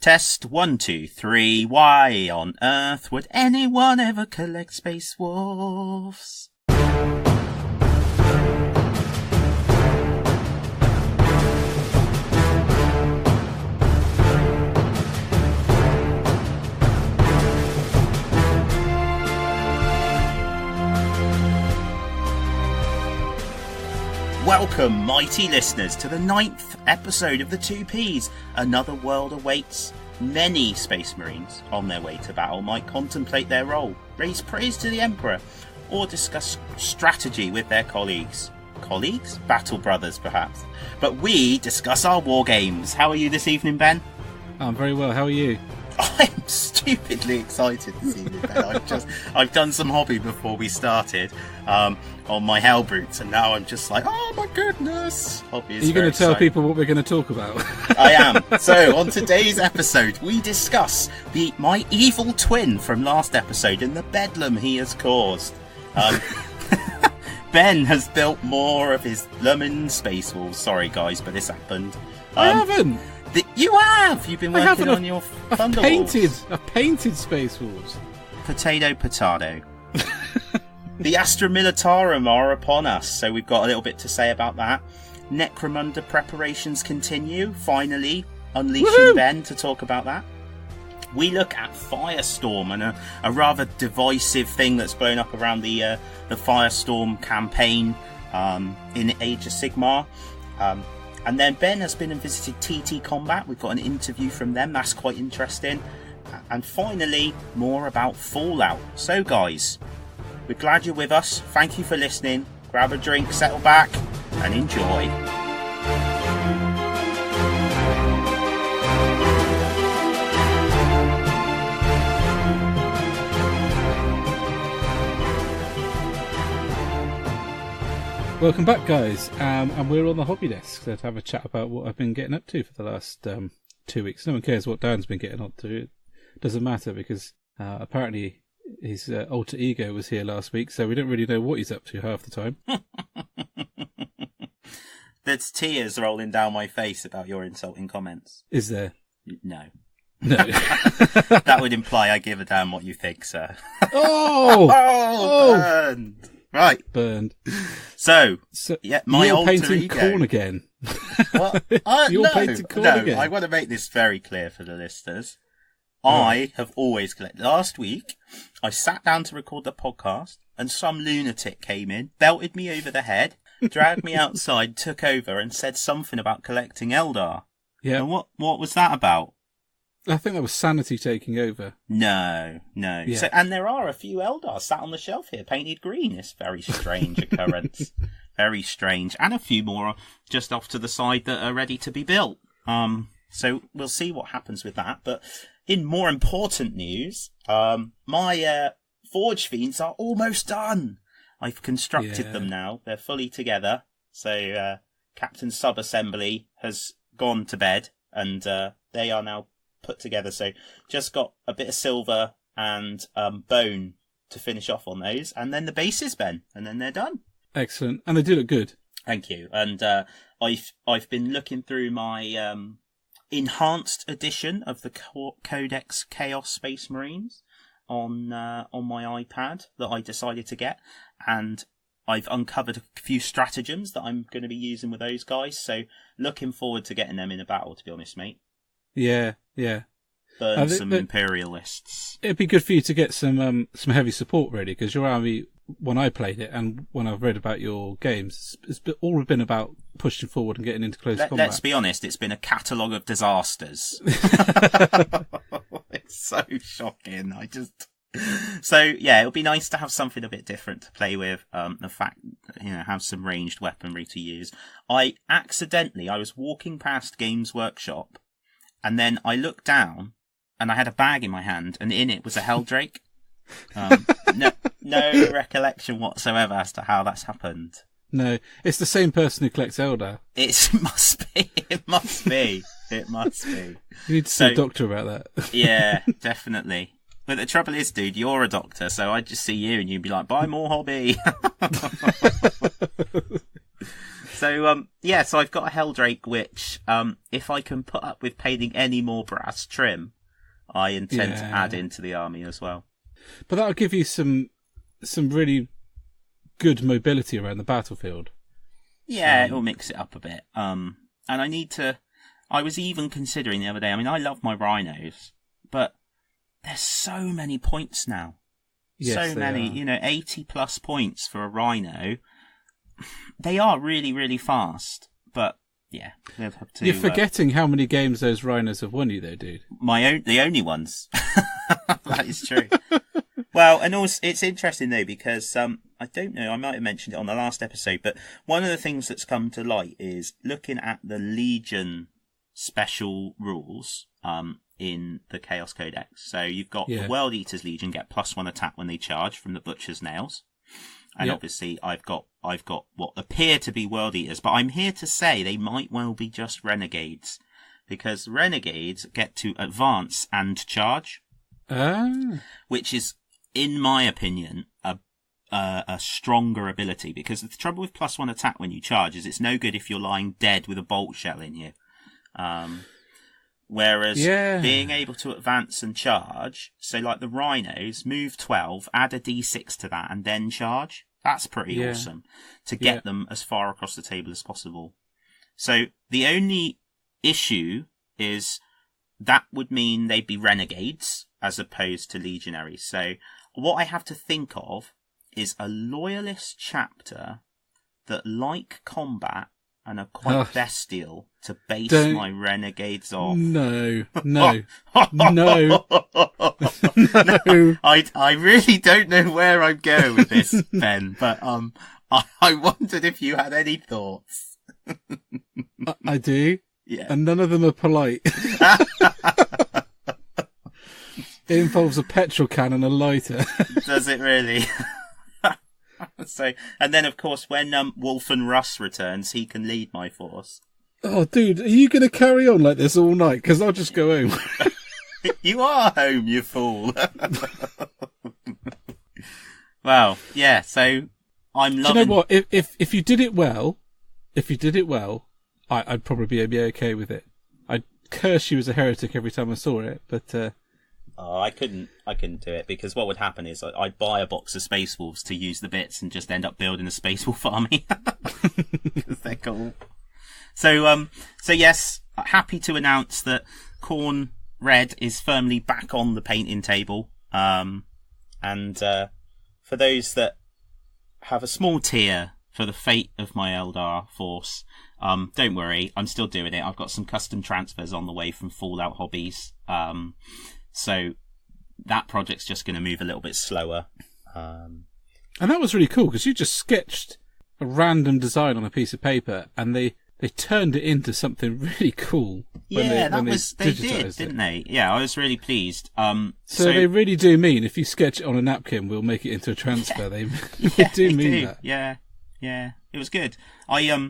Test 1, 2, 3. Why on earth would anyone ever collect space wolves? Welcome, mighty listeners, to the 9th episode of the 2P's. Another world awaits. Many space marines on their way to battle might contemplate their role, raise praise to the Emperor, or discuss strategy with their colleagues. Colleagues? Battle brothers, perhaps. But we discuss our war games. How are you this evening, Ben? I'm very well. How are you? I'm stupidly excited this evening, Ben. I've done some hobby before we started on my hell brutes, and now I'm just like, oh my goodness. Hobby is Are you going to tell exciting. people what we're going to talk about? I am. So on today's episode, we discuss my evil twin from last episode and the bedlam he has caused. Ben has built more of his lemon space wolves. Sorry guys, but this happened. I haven't. You have! You've been working on your thunderwolves. I've painted Space Wolves. Potato. The Astra Militarum are upon us, so we've got a little bit to say about that. Necromunda preparations continue, finally unleashing Woohoo! Ben to talk about that. We look at Firestorm and a rather divisive thing that's blown up around the Firestorm campaign in Age of Sigmar. And then Ben has been and visited TT Combat. We've got an interview from them. That's quite interesting. And finally, more about Fallout. So, guys, we're glad you're with us. Thank you for listening. Grab a drink, settle back, and enjoy. Welcome back, guys. And we're on the hobby desk to have a chat about what I've been getting up to for the last 2 weeks. No one cares what Dan's been getting up to. It doesn't matter because apparently his alter ego was here last week, so we don't really know what he's up to half the time. There's tears rolling down my face about your insulting comments. Is there? No. No. That would imply I give a damn what you think, sir. Oh! Burned. Right. Burned. So yeah, my you're alter painting ego. corn again. What? You're painting corn again. I want to make this very clear for the listeners. I have always collected. Last week, I sat down to record the podcast, and some lunatic came in, belted me over the head, dragged me outside, took over, and said something about collecting Eldar. Yeah. And what was that about? I think that was sanity taking over. No. Yeah. So, and there are a few Eldar sat on the shelf here, painted green. It's a very strange occurrence. Very strange. And a few more just off to the side that are ready to be built. So we'll see what happens with that. But in more important news, my forgefiends are almost done. I've constructed them now. They're fully together. So Captain Subassembly has gone to bed, and they are now put together. So just got a bit of silver and bone to finish off on those, and then the bases, Ben, and then they're done. Excellent. And they do look good. Thank you. And I've been looking through my enhanced edition of the Codex Chaos Space Marines on my iPad that I decided to get, and I've uncovered a few stratagems that I'm going to be using with those guys. So looking forward to getting them in a battle, to be honest, mate. Yeah. Burn some imperialists. It'd be good for you to get some heavy support, really, because your army, when I played it and when I've read about your games, it's all been about pushing forward and getting into close combat. Let's be honest, it's been a catalogue of disasters. It's so shocking. So yeah, it'll be nice to have something a bit different to play with. The fact, have some ranged weaponry to use. I was walking past Games Workshop, and then I looked down, and I had a bag in my hand, and in it was a Helldrake. No recollection whatsoever as to how that's happened. No, it's the same person who collects Eldar. It must be. You need to see a doctor about that. Yeah, definitely. But the trouble is, dude, you're a doctor, so I'd just see you and you'd be like, buy more hobby. So I've got a Helldrake, which, if I can put up with painting any more brass trim, I intend to add into the army as well. But that'll give you some really good mobility around the battlefield. Yeah, it'll mix it up a bit. And I was even considering the other day, I mean, I love my rhinos, but there's so many points now. Yes, so many, 80 plus points for a rhino. They are really, really fast, but yeah, they'll have to. You're forgetting how many games those rhinos have won you, though, dude. The only ones. That is true. Well, and also it's interesting though because I don't know, I might have mentioned it on the last episode, but one of the things that's come to light is looking at the Legion special rules in the Chaos Codex. So you've got the World Eaters Legion get +1 attack when they charge from the Butcher's Nails. And obviously I've got what appear to be World Eaters, but I'm here to say they might well be just Renegades, because Renegades get to advance and charge, which is, in my opinion, a stronger ability, because the trouble with +1 attack when you charge is it's no good if you're lying dead with a bolt shell in you. Whereas being able to advance and charge, so like the rhinos, move 12, add a d6 to that, and then charge. That's pretty awesome to get them as far across the table as possible. So the only issue is that would mean they'd be renegades as opposed to legionaries. So what I have to think of is a loyalist chapter that like combat and are quite bestial to base my renegades off. No. No. I really don't know where I'm going with this, Ben, but I wondered if you had any thoughts. I do. Yeah. And none of them are polite. It involves a petrol can and a lighter. Does it really? So, and then of course when Wolf and Russ returns, he can lead my force. Oh, dude, are you going to carry on like this all night? Because I'll just go home. You are home, you fool. Well, yeah. So I'm loving. Do you know what? If you did it well, I'd probably be okay with it. I'd curse you as a heretic every time I saw it, but. Oh, I couldn't do it, because what would happen is I'd buy a box of Space Wolves to use the bits and just end up building a Space Wolf army. Because they're cool. So yes, happy to announce that Khorne Red is firmly back on the painting table. And for those that have a small tear for the fate of my Eldar force, don't worry, I'm still doing it. I've got some custom transfers on the way from Fallout Hobbies. So that project's just going to move a little bit slower. And that was really cool, because you just sketched a random design on a piece of paper, and they turned it into something really cool. They did, didn't they? Yeah, I was really pleased. So they really do mean, if you sketch it on a napkin, we'll make it into a transfer. They do mean that. Yeah, it was good. I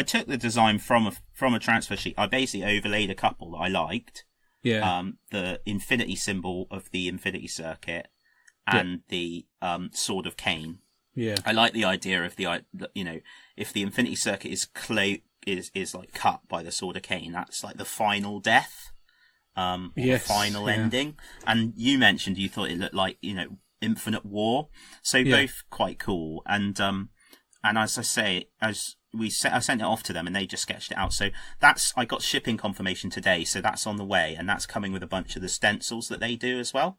took the design from a transfer sheet. I basically overlaid a couple that I liked. Yeah. The infinity symbol of the Infinity Circuit and the Sword of Cain. Yeah. I like the idea of if the Infinity Circuit is like cut by the Sword of Cain, that's like the final death, the final ending. And you mentioned you thought it looked like Infinite War, so both quite cool. And as I say, I sent it off to them and they just sketched it out. So I got shipping confirmation today, so that's on the way, and that's coming with a bunch of the stencils that they do as well.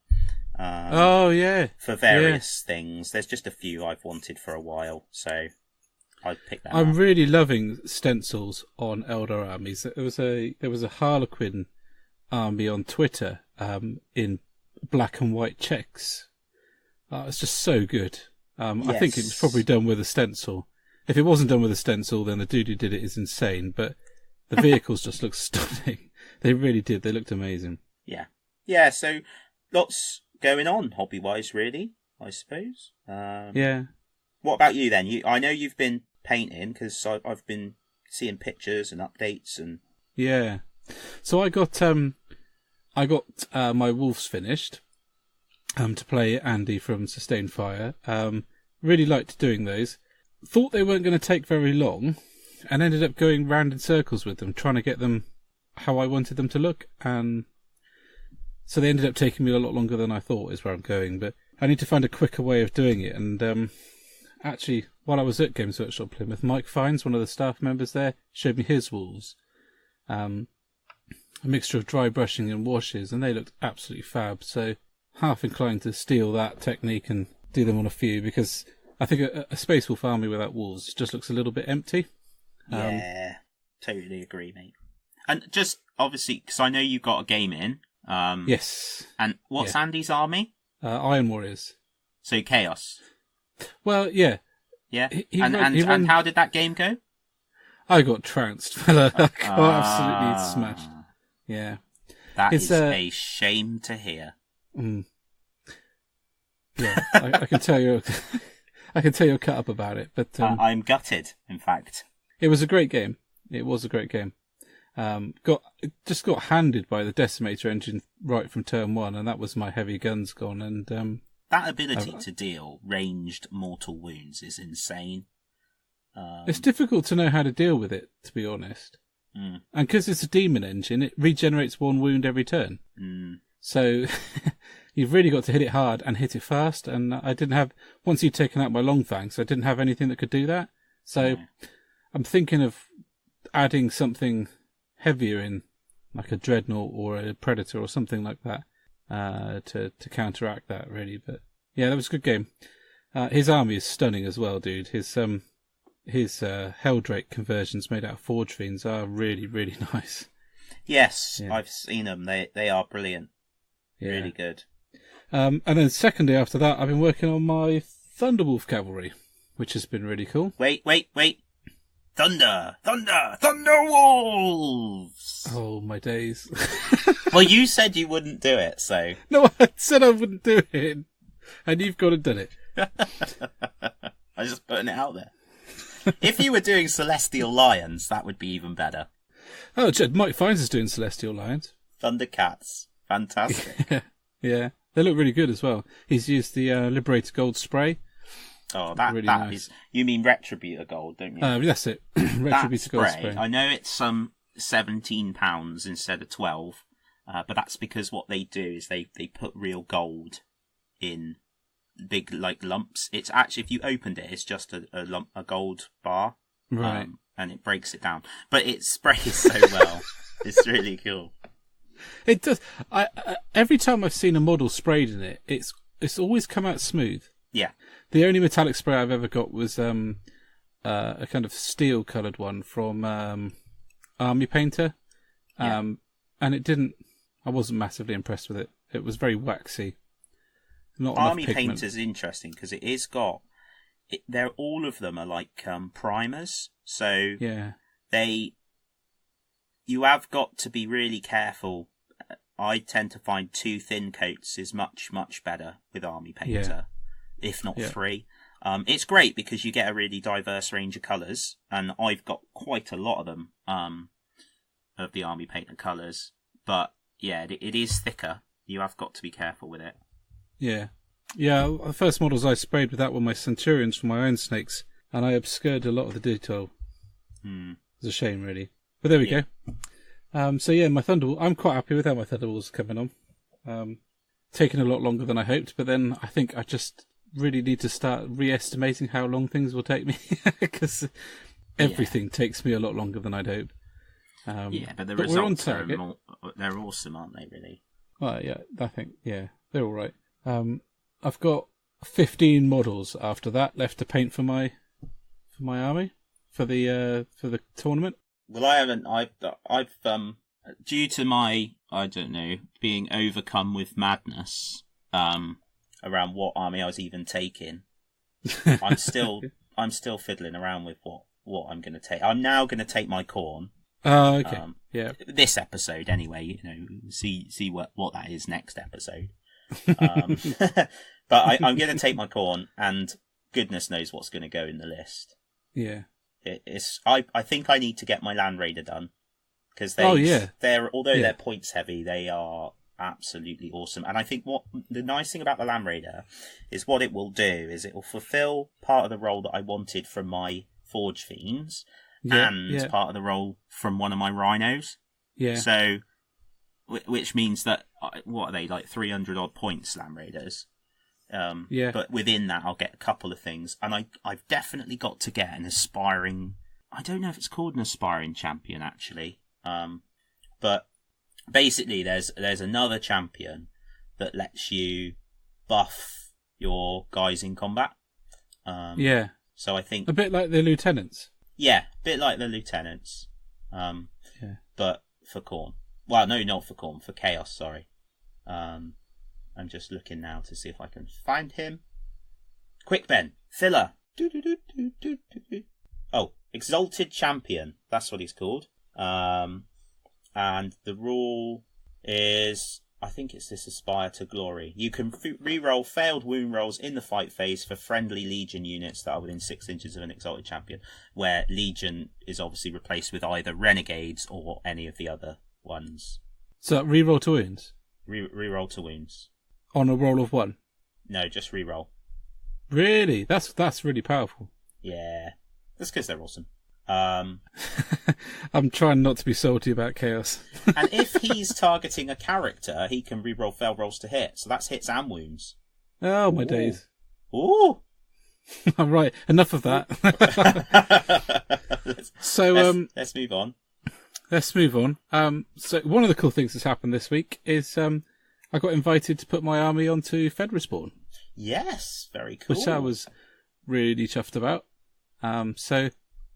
For various things. There's just a few I've wanted for a while, so I picked that up. I'm really loving stencils on Eldar armies. There was a Harlequin army on Twitter in black and white checks. It's just so good. I think it was probably done with a stencil. If it wasn't done with a stencil, then the dude who did it is insane. But the vehicles just look stunning. They really did. They looked amazing. Yeah. So lots going on hobby-wise, really, I suppose. Yeah. What about you then? I know you've been painting, because I've been seeing pictures and updates and. Yeah. So I got my wolves finished. To play Andy from Sustained Fire. Really liked doing those. Thought they weren't going to take very long, and ended up going round in circles with them, trying to get them how I wanted them to look. And so they ended up taking me a lot longer than I thought is where I'm going. But I need to find a quicker way of doing it. And actually, while I was at Games Workshop Plymouth, Mike Fiennes, one of the staff members there, showed me his walls. A mixture of dry brushing and washes, and they looked absolutely fab. So half inclined to steal that technique and do them on a few, because I think a Space Wolf army without walls just looks a little bit empty. Yeah, totally agree, mate. And just, obviously, because I know you got a game in. Yes. And what's Andy's army? Iron Warriors. So Chaos. Well, yeah. Yeah. And how did that game go? I got trounced, fella. I got absolutely smashed. Yeah. That is a shame to hear. Yeah, I can tell you. I can tell you're cut up about it, but I'm gutted. In fact, it was a great game. It was a great game. Got handed by the Decimator engine right from turn one, and that was my heavy guns gone. And that ability to deal ranged mortal wounds is insane. It's difficult to know how to deal with it, to be honest. And because it's a demon engine, it regenerates one wound every turn. So you've really got to hit it hard and hit it fast. And I didn't have, once you'd taken out my long fangs, I didn't have anything that could do that. So I'm thinking of adding something heavier in, like a dreadnought or a predator or something like that, to counteract that, really. But yeah, that was a good game. His army is stunning as well, dude. His Helldrake conversions made out of forgefiends are really, really nice. Yes, yeah. I've seen them. They are brilliant. Yeah. Really good. And then secondly, after that, I've been working on my Thunderwolf cavalry, which has been really cool. Wait. Thunderwolves! Oh, my days. Well, you said you wouldn't do it, so... No, I said I wouldn't do it, and you've gone and done it. I'm just putting it out there. If you were doing Celestial Lions, that would be even better. Oh, Mike Fiennes is doing Celestial Lions. Thundercats. Fantastic. Yeah, they look really good as well. He's used the Liberator Gold spray. Oh, that really that nice. is... You mean Retributor Gold, don't you? That's it. Retributor Gold spray. I know it's £17 instead of 12, but that's because what they do is they put real gold in big lumps. It's actually, if you opened it, it's just a gold bar, right? And it breaks it down. But it sprays so well. It's really cool. It does. Every time I've seen a model sprayed in it, it's always come out smooth. Yeah. The only metallic spray I've ever got was a kind of steel coloured one from Army Painter, and it didn't. I wasn't massively impressed with it. It was very waxy. Not Army pigment. Painter's interesting because it is got. They're all of them are like primers, so yeah. You have got to be really careful. I tend to find 2 thin coats is much better with Army Painter, if not 3. It's great because you get a really diverse range of colours, and I've got quite a lot of them of the Army Painter colours. But yeah, it is thicker. You have got to be careful with it. Yeah. The first models I sprayed with that were my Centurions for my Iron Snakes, and I obscured a lot of the detail. It's a shame, really. But there we go. So yeah, my Thunderwolf. I'm quite happy with how my Thunderwolves are coming on. Taking a lot longer than I hoped, but then I think I just really need to start re-estimating how long things will take me, because everything takes me a lot longer than I'd hoped. But the results they're awesome, aren't they? Really? Well, yeah, I think they're all right. I've got 15 models after that left to paint for my army for the tournament. Well, I haven't. I've due to my, I don't know, being overcome with madness around what army I was even taking. I'm still fiddling around with what I'm going to take. I'm now going to take my Khorne. Oh, okay. This episode, anyway. See what that is next episode. But I'm going to take my Khorne, and goodness knows what's going to go in the list. Yeah. I think I need to get my Land Raider done, because they're points heavy, they are absolutely awesome. And I think what the nice thing about the Land Raider is what it will do is it will fulfill part of the role that I wanted from my Forgefiends, and part of the roll from one of my rhinos. Yeah. So, which means that, what are they, like 300 odd points, Slam Raiders? But within that, I'll get a couple of things. And I've definitely got to get an aspiring... I don't know if it's called an aspiring champion, actually. But basically, there's another champion that lets you buff your guys in combat. So I think... A bit like the lieutenants. Yeah, a bit like the lieutenants. But for Khorne. Well, no, not for Khorne, for Chaos, sorry. I'm just looking now to see if I can find him. Quick, Ben. Filler. Oh, Exalted Champion. That's what he's called. And the rule is... I think it's this Aspire to Glory. You can re-roll failed wound rolls in the fight phase for friendly Legion units that are within 6 inches of an Exalted Champion, where Legion is obviously replaced with either Renegades or any of the other ones. So re-roll to wounds? Re-roll to wounds. On a roll of 1? No, just re-roll. Really? That's really powerful. Yeah. That's because they're awesome. I'm trying not to be salty about Chaos. And if he's targeting a character, he can re-roll failed rolls to hit. So that's hits and wounds. Oh, my days. Ooh. I'm right. Enough of that. Let's move on. Let's move on. So one of the cool things that's happened this week is I got invited to put my army onto Fedrespawn. Yes, very cool. Which I was really chuffed about. So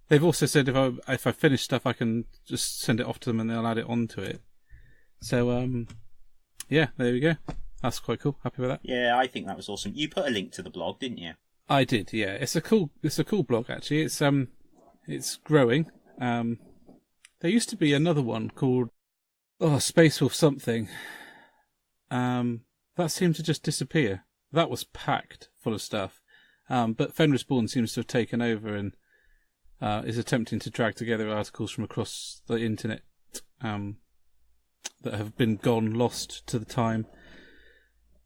they've also said if I finish stuff, I can just send it off to them and they'll add it onto it. So yeah, there we go. That's quite cool. Happy with that. Yeah, I think that was awesome. You put a link to the blog, didn't you? I did. Yeah, it's a cool blog actually. It's growing. There used to be another one called Space Wolf something. That seemed to just disappear. That was packed full of stuff. But Fenrisborn seems to have taken over and is attempting to drag together articles from across the internet that have been lost to the time.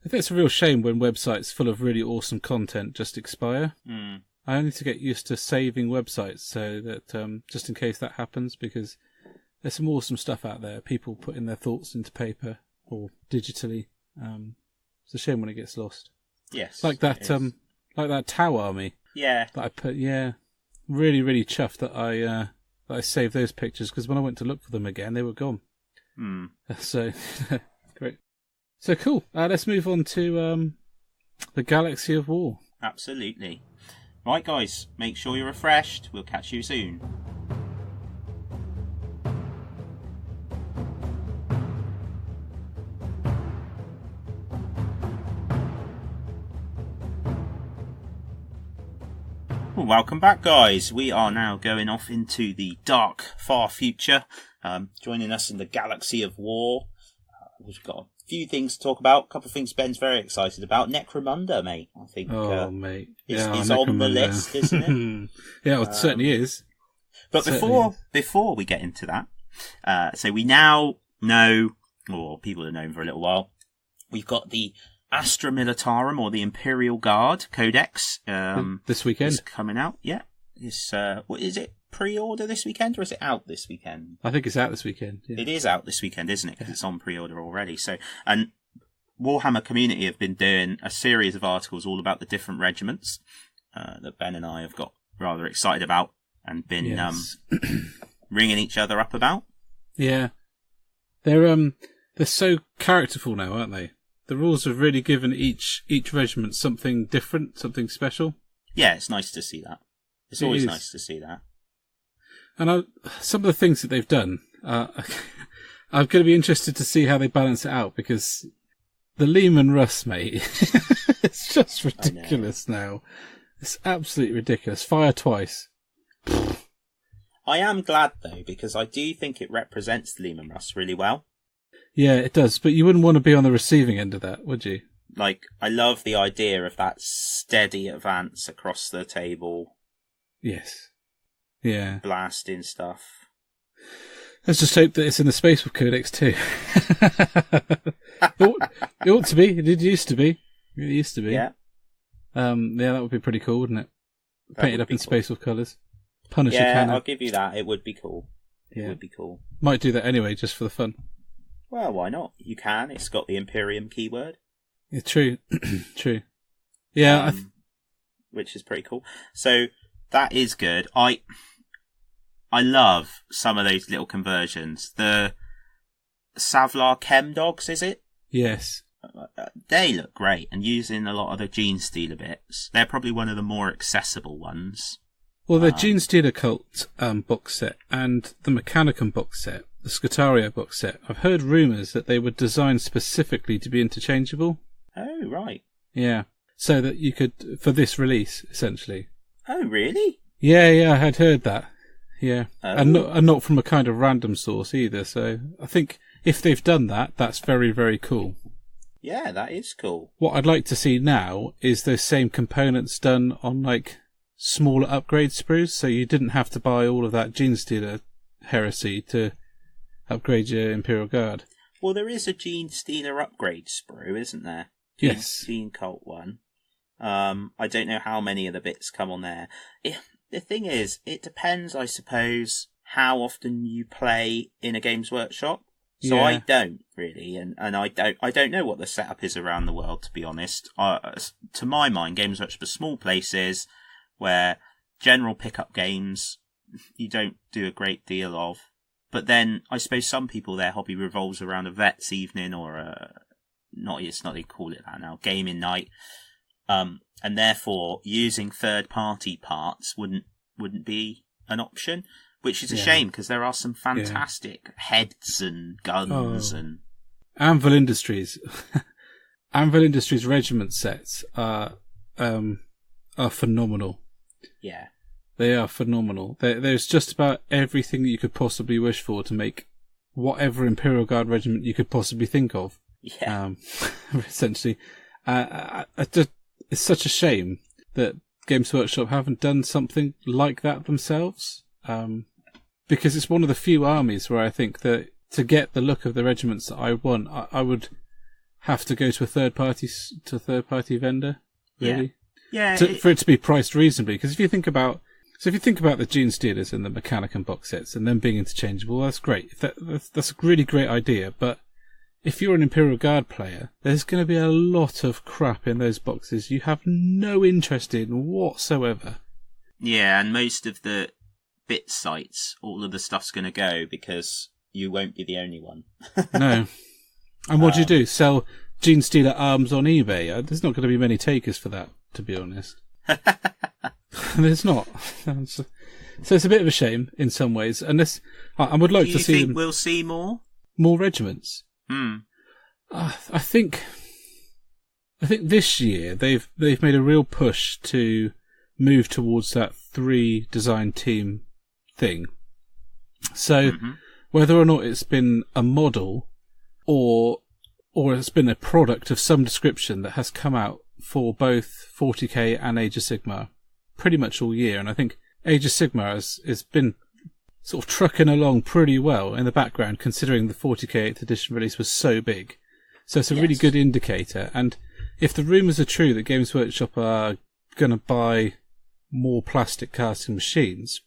I think it's a real shame when websites full of really awesome content just expire. I only need to get used to saving websites so that just in case that happens, because there's some awesome stuff out there. People putting their thoughts into paper or digitally. It's a shame when it gets lost. Yes, like that. Like that Tau army. Yeah. That I put. Yeah. Really, really chuffed that I saved those pictures, because when I went to look for them again, they were gone. So great. So cool. Let's move on to the Galaxy of War. Absolutely. Right, guys. Make sure you're refreshed. We'll catch you soon. Well, welcome back, guys. We are now going off into the dark, far future. Joining us in the Galaxy of War. We've got a few things to talk about. A couple of things Ben's very excited about. Necromunda, mate. I think. Mate. Is on the list, isn't it? Yeah, well, it certainly is. But before we get into that, so we now know, or people have known for a little while, we've got the Astra Militarum, or the Imperial Guard Codex. This weekend. Is coming out, yeah. What is it? Pre-order this weekend, or is it out this weekend? I think it's out this weekend. Yeah. It is out this weekend, isn't it? Because it's on pre-order already. So, and Warhammer community have been doing a series of articles all about the different regiments that Ben and I have got rather excited about and been ringing each other up about. Yeah, they're so characterful now, aren't they? The rules have really given each regiment something different, something special. Yeah, it's nice to see that. It's always nice to see that. And some of the things that they've done, I'm going to be interested to see how they balance it out, because the Lehman Russ, mate, it's just ridiculous now. It's absolutely ridiculous. Fire twice. I am glad, though, because I do think it represents the Lehman Russ really well. Yeah, it does, but you wouldn't want to be on the receiving end of that, would you? Like, I love the idea of that steady advance across the table. Yes. Yeah. Blasting stuff. Let's just hope that it's in the Space Wolf Codex too. It ought to be. It used to be. It used to be. Yeah. Yeah, that would be pretty cool, wouldn't it? Painted up in Space Wolf colours. Punisher Yeah, cannon. I'll give you that. It would be cool. It Yeah. would be cool. Might do that anyway, just for the fun. Well, why not? You can. It's got the Imperium keyword. Yeah, true. True. Yeah, which is pretty cool. So that is good. I love some of those little conversions. The Savlar Chem Dogs, is it? yes. They look great, and using a lot of the Gene Stealer bits. They're probably one of the more accessible ones. Well, the Gene Stealer Cult box set and the Mechanicum box set, the Scutario box set, I've heard rumours that they were designed specifically to be interchangeable. Oh, right. Yeah. So that you could, for this release, essentially. Oh, really? Yeah, I had heard that. Yeah. Oh. And not from a kind of random source either, so I think if they've done that, that's very, very cool. Yeah, that is cool. What I'd like to see now is those same components done on, like, smaller upgrade sprues, so you didn't have to buy all of that Gene Stealer heresy to upgrade your Imperial Guard. Well, there is a Gene Stealer upgrade sprue, isn't there? Yes. Gene Cult one. I don't know how many of the bits come on there. The thing is, it depends, I suppose, how often you play in a Games Workshop. So Yeah. I don't really, and I don't know what the setup is around the world, to be honest. To my mind, Games Workshop are small places where general pickup games you don't do a great deal of. But then I suppose some people, their hobby revolves around a vet's evening or it's not they call it that now, gaming night. And therefore using third party parts wouldn't be an option. Which is a shame, because there are some fantastic heads and guns and... Anvil Industries. Anvil Industries regiment sets are phenomenal. Yeah. They are phenomenal. There's just about everything that you could possibly wish for to make whatever Imperial Guard regiment you could possibly think of. Yeah. Essentially. It's such a shame that Games Workshop haven't done something like that themselves. Because it's one of the few armies where I think that to get the look of the regiments that I want, I would have to go to a third party vendor, really. Yeah. For it to be priced reasonably. Because if you think about the Gene Stealers and the Mechanicum box sets and them being interchangeable, that's great. That's a really great idea. But if you're an Imperial Guard player, there's going to be a lot of crap in those boxes you have no interest in whatsoever. Yeah, and most of the bit sites, all of the stuff's going to go because you won't be the only one. No. And what do you do? Sell Gene Stealer arms on eBay? There's not going to be many takers for that, to be honest. There's not. So it's a bit of a shame in some ways. And this, I would like to see. Do you think we'll see more regiments? I think this year they've made a real push to move towards that 3 design team thing. So whether or not it's been a model or it's been a product of some description that has come out for both 40k and Age of Sigmar pretty much all year, and I think Age of Sigmar has been sort of trucking along pretty well in the background, considering the 40k 8th edition release was so big. So it's a really good indicator, and if the rumours are true that Games Workshop are going to buy more plastic casting machines,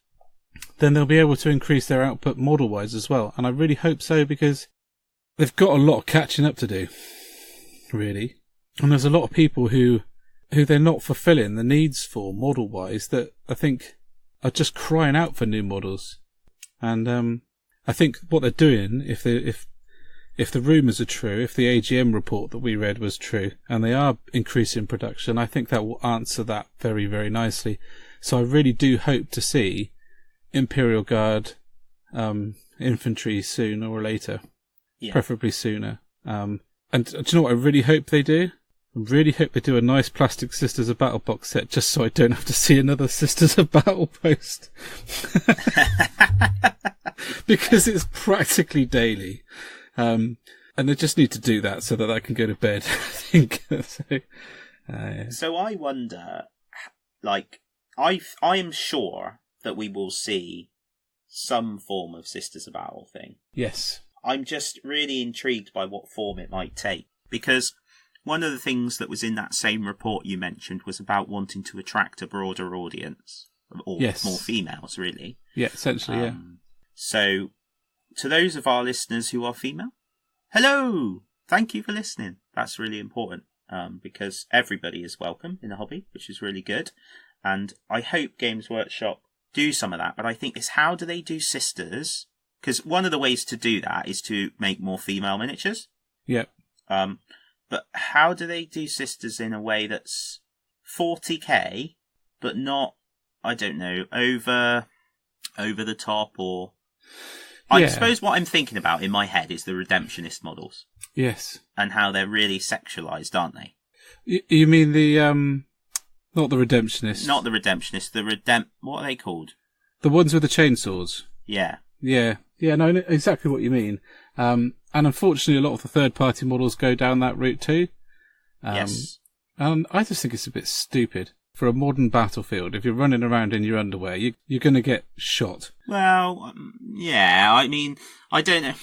then they'll be able to increase their output model-wise as well. And I really hope so, because they've got a lot of catching up to do, really. And there's a lot of people who they're not fulfilling the needs for model-wise that I think are just crying out for new models. And I think what they're doing, if the rumours are true, if the AGM report that we read was true, and they are increasing production, I think that will answer that very, very nicely. So I really do hope to see Imperial Guard infantry sooner or later, preferably sooner. And do you know what I really hope they do? I really hope they do a nice plastic Sisters of Battle box set, just so I don't have to see another Sisters of Battle post. Because it's practically daily. And they just need to do that so that I can go to bed, I think. So I wonder, like, I am sure that we will see some form of Sisters of Battle thing. Yes. I'm just really intrigued by what form it might take, because one of the things that was in that same report you mentioned was about wanting to attract a broader audience. or Yes. more females, really. Yeah, essentially, So, to those of our listeners who are female, hello! Thank you for listening. That's really important, because everybody is welcome in the hobby, which is really good. And I hope Games Workshop do some of that, but I think it's how do they do sisters? Because one of the ways to do that is to make more female miniatures. Yeah. But how do they do sisters in a way that's 40k, but not, I don't know, over the top, or... I suppose what I'm thinking about in my head is the Redemptionist models. Yes. And how they're really sexualized, aren't they? You mean the, not the Redemptionists. Not the Redemptionists, what are they called? The ones with the chainsaws. Yeah. Yeah. Yeah, no, exactly what you mean. And unfortunately, a lot of the third-party models go down that route too. Yes. And I just think it's a bit stupid. For a modern battlefield, if you're running around in your underwear, you're going to get shot. Well, yeah, I mean, I don't know.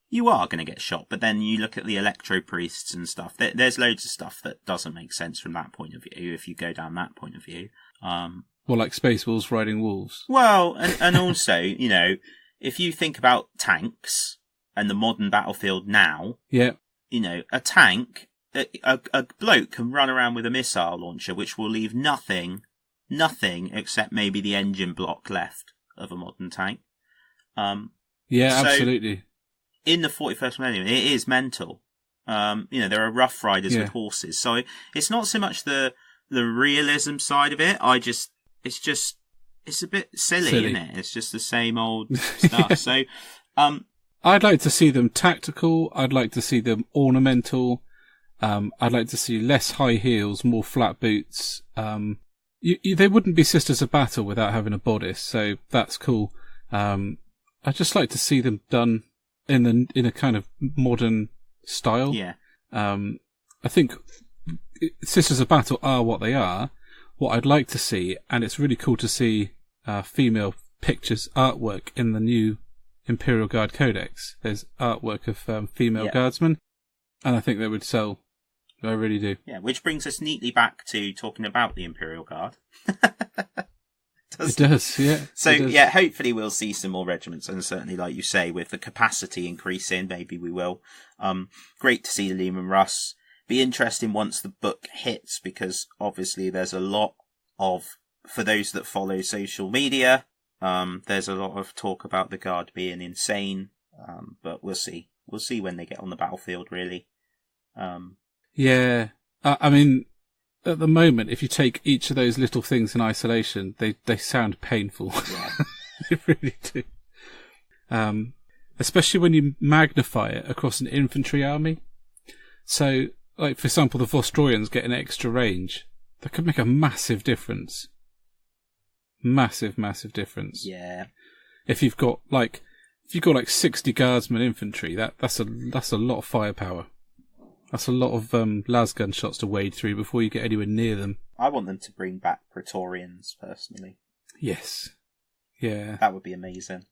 You are going to get shot, but then you look at the electro priests and stuff. There's loads of stuff that doesn't make sense from that point of view, if you go down that point of view. Well, like Space Wolves riding wolves. Well, and also, you know, if you think about tanks and the modern battlefield now, yeah, you know, a tank... A bloke can run around with a missile launcher which will leave nothing except maybe the engine block left of a modern tank. Yeah, so absolutely. In the 41st millennium, it is mental. You know, there are rough riders with horses. So it's not so much the realism side of it. It's a bit silly, isn't it? It's just the same old stuff. So, I'd like to see them tactical. I'd like to see them ornamental. I'd like to see less high heels, more flat boots. They wouldn't be Sisters of Battle without having a bodice, so that's cool. I'd just like to see them done in a kind of modern style. Yeah. I think Sisters of Battle are what they are. What I'd like to see, and it's really cool to see female pictures, artwork in the new Imperial Guard Codex. There's artwork of female guardsmen, and I think they would sell. I really do. Yeah, which brings us neatly back to talking about the Imperial Guard. It does, yeah. So, yeah, hopefully we'll see some more regiments, and certainly, like you say, with the capacity increasing, maybe we will. Great to see the Lehman Russ. Be interesting once the book hits, because obviously there's a lot of, for those that follow social media, there's a lot of talk about the Guard being insane, but we'll see. We'll see when they get on the battlefield, really. Yeah, I mean, at the moment, if you take each of those little things in isolation, they sound painful. Yeah. They really do. Especially when you magnify it across an infantry army. So, like, for example, the Vostroyans get an extra range. That could make a massive difference. Massive, massive difference. Yeah. If you've got like 60 guardsmen infantry, that's a lot of firepower. That's a lot of lasgun shots to wade through before you get anywhere near them. I want them to bring back Praetorians, personally. Yes. Yeah. That would be amazing.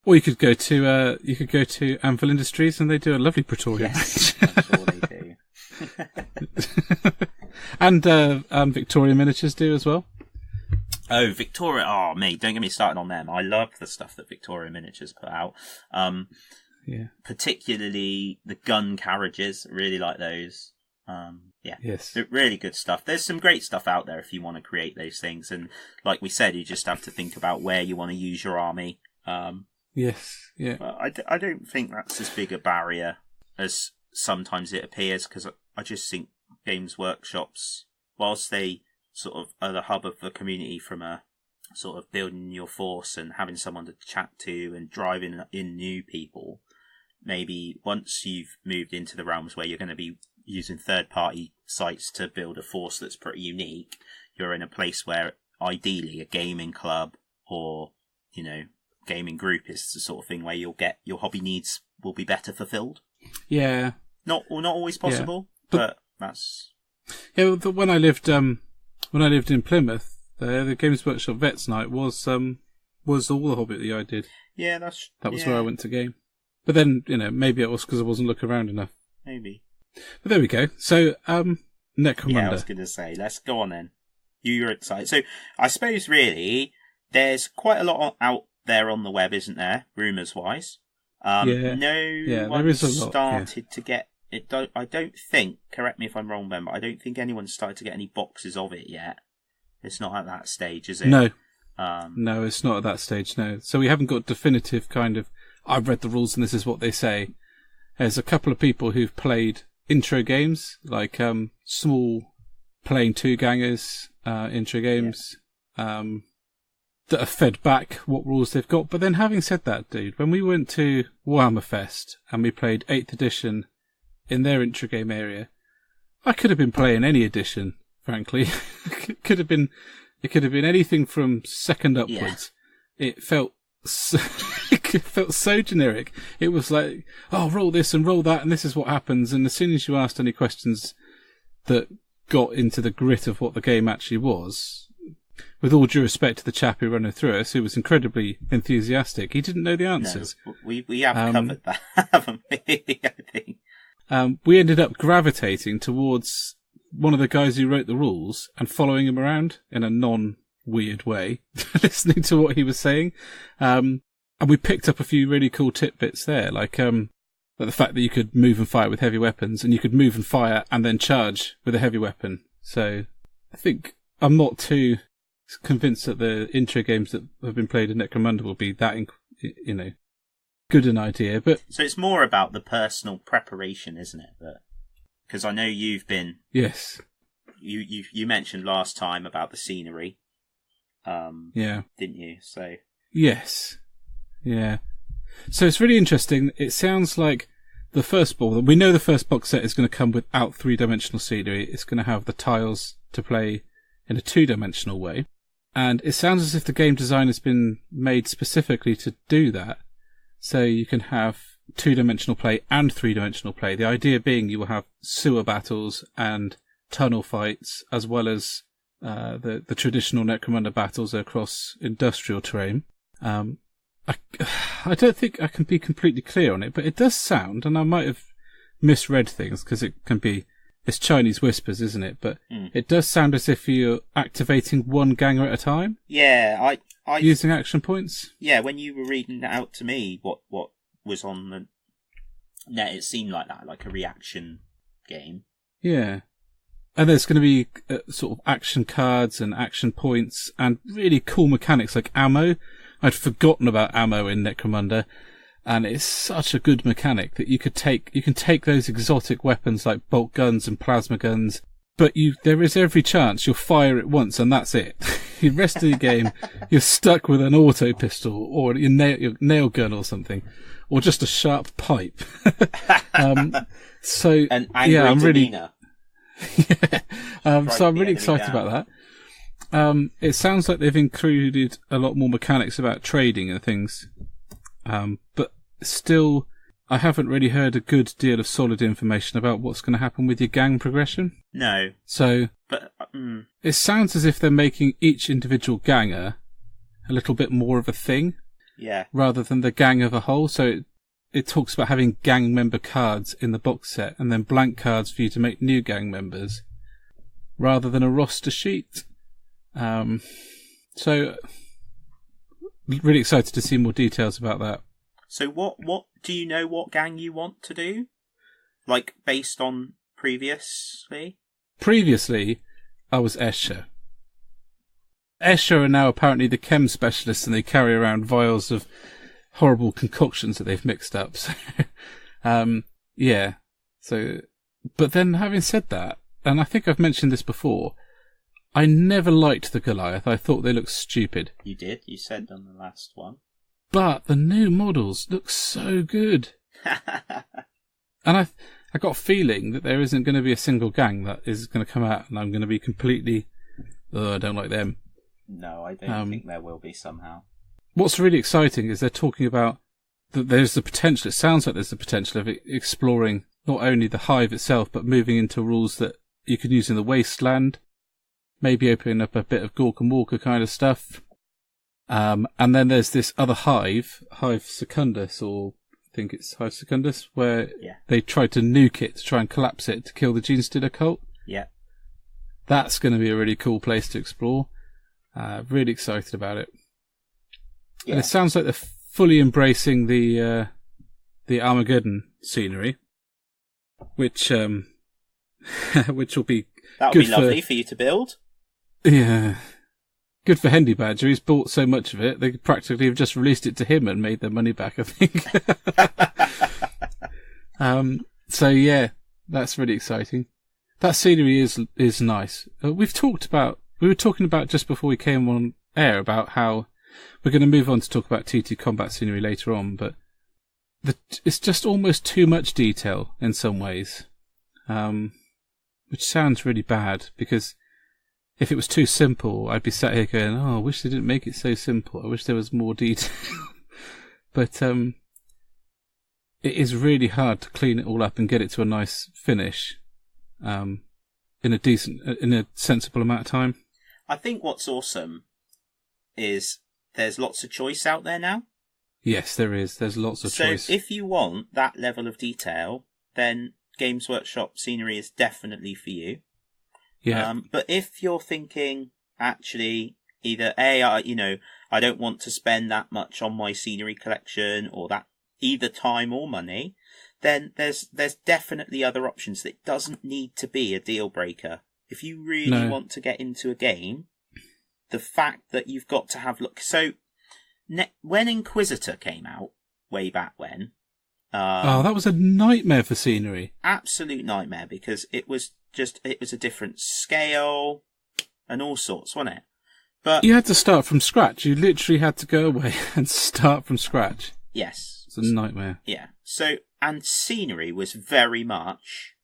Or you could go to Anvil Industries and they do a lovely Praetorian. Yes, I'm sure they do. And Victoria Miniatures do as well. Oh, Victoria! Oh, mate, don't get me started on them. I love the stuff that Victoria Miniatures put out. Yeah. Particularly the gun carriages. Really like those. Yeah. Yes. Really good stuff. There's some great stuff out there if you want to create those things. And like we said, you just have to think about where you want to use your army. Yes. Yeah. I don't think that's as big a barrier as sometimes it appears, because I just think Games Workshops, whilst they sort of are the hub of the community from a sort of building your force and having someone to chat to and driving in new people, maybe once you've moved into the realms where you're going to be using third-party sites to build a force that's pretty unique, you're in a place where ideally a gaming club or, you know, gaming group is the sort of thing where you'll get your hobby needs will be better fulfilled. Yeah. Not always possible, but that's... Yeah, when I lived in Plymouth, the Games Workshop Vets Night was all the Hobbit that I did. Yeah, that was where I went to game. But then, you know, maybe it was because I wasn't looking around enough. Maybe. But there we go. So, Necromunda. Yeah, I was going to say, let's go on then. You're excited. So I suppose really there's quite a lot out there on the web, isn't there? Rumours wise. No one started to get it. I don't think. Correct me if I'm wrong, Ben, but I don't think anyone's started to get any boxes of it yet. It's not at that stage, is it? No. No, it's not at that stage. No. So we haven't got definitive kind of. I've read the rules and this is what they say. There's a couple of people who've played intro games, like small playing two gangers intro games. That are fed back what rules they've got. But then having said that, dude, when we went to Warhammer Fest and we played 8th edition in their intro game area, I could have been playing any edition, frankly. It could have been anything from second upwards. Yeah. It felt so generic. It was like, oh, roll this and roll that and this is what happens. And as soon as you asked any questions that got into the grit of what the game actually was, with all due respect to the chap who ran through us, who was incredibly enthusiastic, he didn't know the answers. No, we have covered that, haven't we? I think. We ended up gravitating towards one of the guys who wrote the rules and following him around in a non-weird way, listening to what he was saying. And we picked up a few really cool tidbits there, like the fact that you could move and fire with heavy weapons, and you could move and fire and then charge with a heavy weapon. So I think I'm not too convinced that the intro games that have been played in Necromunda will be that, good an idea. But so it's more about the personal preparation, isn't it? Because I know you've been. Yes. You mentioned last time about the scenery. Yeah. Didn't you? So. Yes. Yeah. So it's really interesting. It sounds like the first ball. We know the first box set is going to come without 3-dimensional scenery. It's going to have the tiles to play in a 2-dimensional way. And it sounds as if the game design has been made specifically to do that. So you can have 2-dimensional play and 3-dimensional play. The idea being you will have sewer battles and tunnel fights, as well as the traditional Necromunda battles across industrial terrain. I don't think I can be completely clear on it, but it does sound, and I might have misread things because it's Chinese whispers, isn't it? But it does sound as if you're activating one ganger at a time. Yeah, I using action points. Yeah, when you were reading it out to me, what was on the net, it seemed like that, like a reaction game. Yeah, and there's going to be sort of action cards and action points and really cool mechanics like ammo. I'd forgotten about ammo in Necromunda. And it's such a good mechanic that you can take those exotic weapons like bolt guns and plasma guns, but there is every chance you'll fire it once and that's it. The rest of the game, you're stuck with an auto pistol or your nail gun or something, or just a sharp pipe. So an angry yeah, I'm really demeanor. So I'm really excited about that. It sounds like they've included a lot more mechanics about trading and things. But still, I haven't really heard a good deal of solid information about what's going to happen with your gang progression. No. So, but it sounds as if they're making each individual ganger a little bit more of a thing. Yeah. Rather than the gang of a whole. So it talks about having gang member cards in the box set and then blank cards for you to make new gang members, rather than a roster sheet. So really excited to see more details about that. So what do you know what gang you want to do? Like, based on previously? Previously, I was Escher. Escher are now apparently the chem specialists and they carry around vials of horrible concoctions that they've mixed up. So, yeah. So, but then having said that, and I think I've mentioned this before, I never liked the Goliath. I thought they looked stupid. You did. You said on the last one. But the new models look so good. And I got a feeling that there isn't going to be a single gang that is going to come out and I'm going to be completely, I don't like them. No, I don't think there will be somehow. What's really exciting is they're talking about that there's the potential, it sounds like there's the potential of exploring not only the hive itself, but moving into rules that you can use in the wasteland. Maybe opening up a bit of Gork and Walker kind of stuff. And then there's this other hive Secundus, or I think it's Hive Secundus, where they tried to nuke it to try and collapse it to kill the Gene Stealer cult. Yeah. that's going to be a really cool place to explore. Really excited about it. Yeah. And it sounds like they're fully embracing the Armageddon scenery, which which will be that'll be lovely for you to build. Yeah, good for Hendy Badger. He's bought so much of it; they practically have just released it to him and made their money back, I think. So yeah, that's really exciting. That scenery is nice. We were talking about just before we came on air about how we're going to move on to talk about TT combat scenery later on, but it's just almost too much detail in some ways, which sounds really bad, because if it was too simple, I'd be sat here going, oh, I wish they didn't make it so simple. I wish there was more detail. But it is really hard to clean it all up and get it to a nice finish in a sensible amount of time. I think what's awesome is there's lots of choice out there now. Yes, there is. There's lots of choice. So if you want that level of detail, then Games Workshop scenery is definitely for you. Yeah. But if you're thinking, actually, either I don't want to spend that much on my scenery collection, or that either time or money, then there's definitely other options. It doesn't need to be a deal breaker. If you really want to get into a game, the fact that you've got to have so when Inquisitor came out way back when, that was a nightmare for scenery. Absolute nightmare, because it was a different scale and all sorts, wasn't it? But you had to start from scratch. You literally had to go away and start from scratch. Yes. It's a nightmare. Yeah. So, and scenery was very much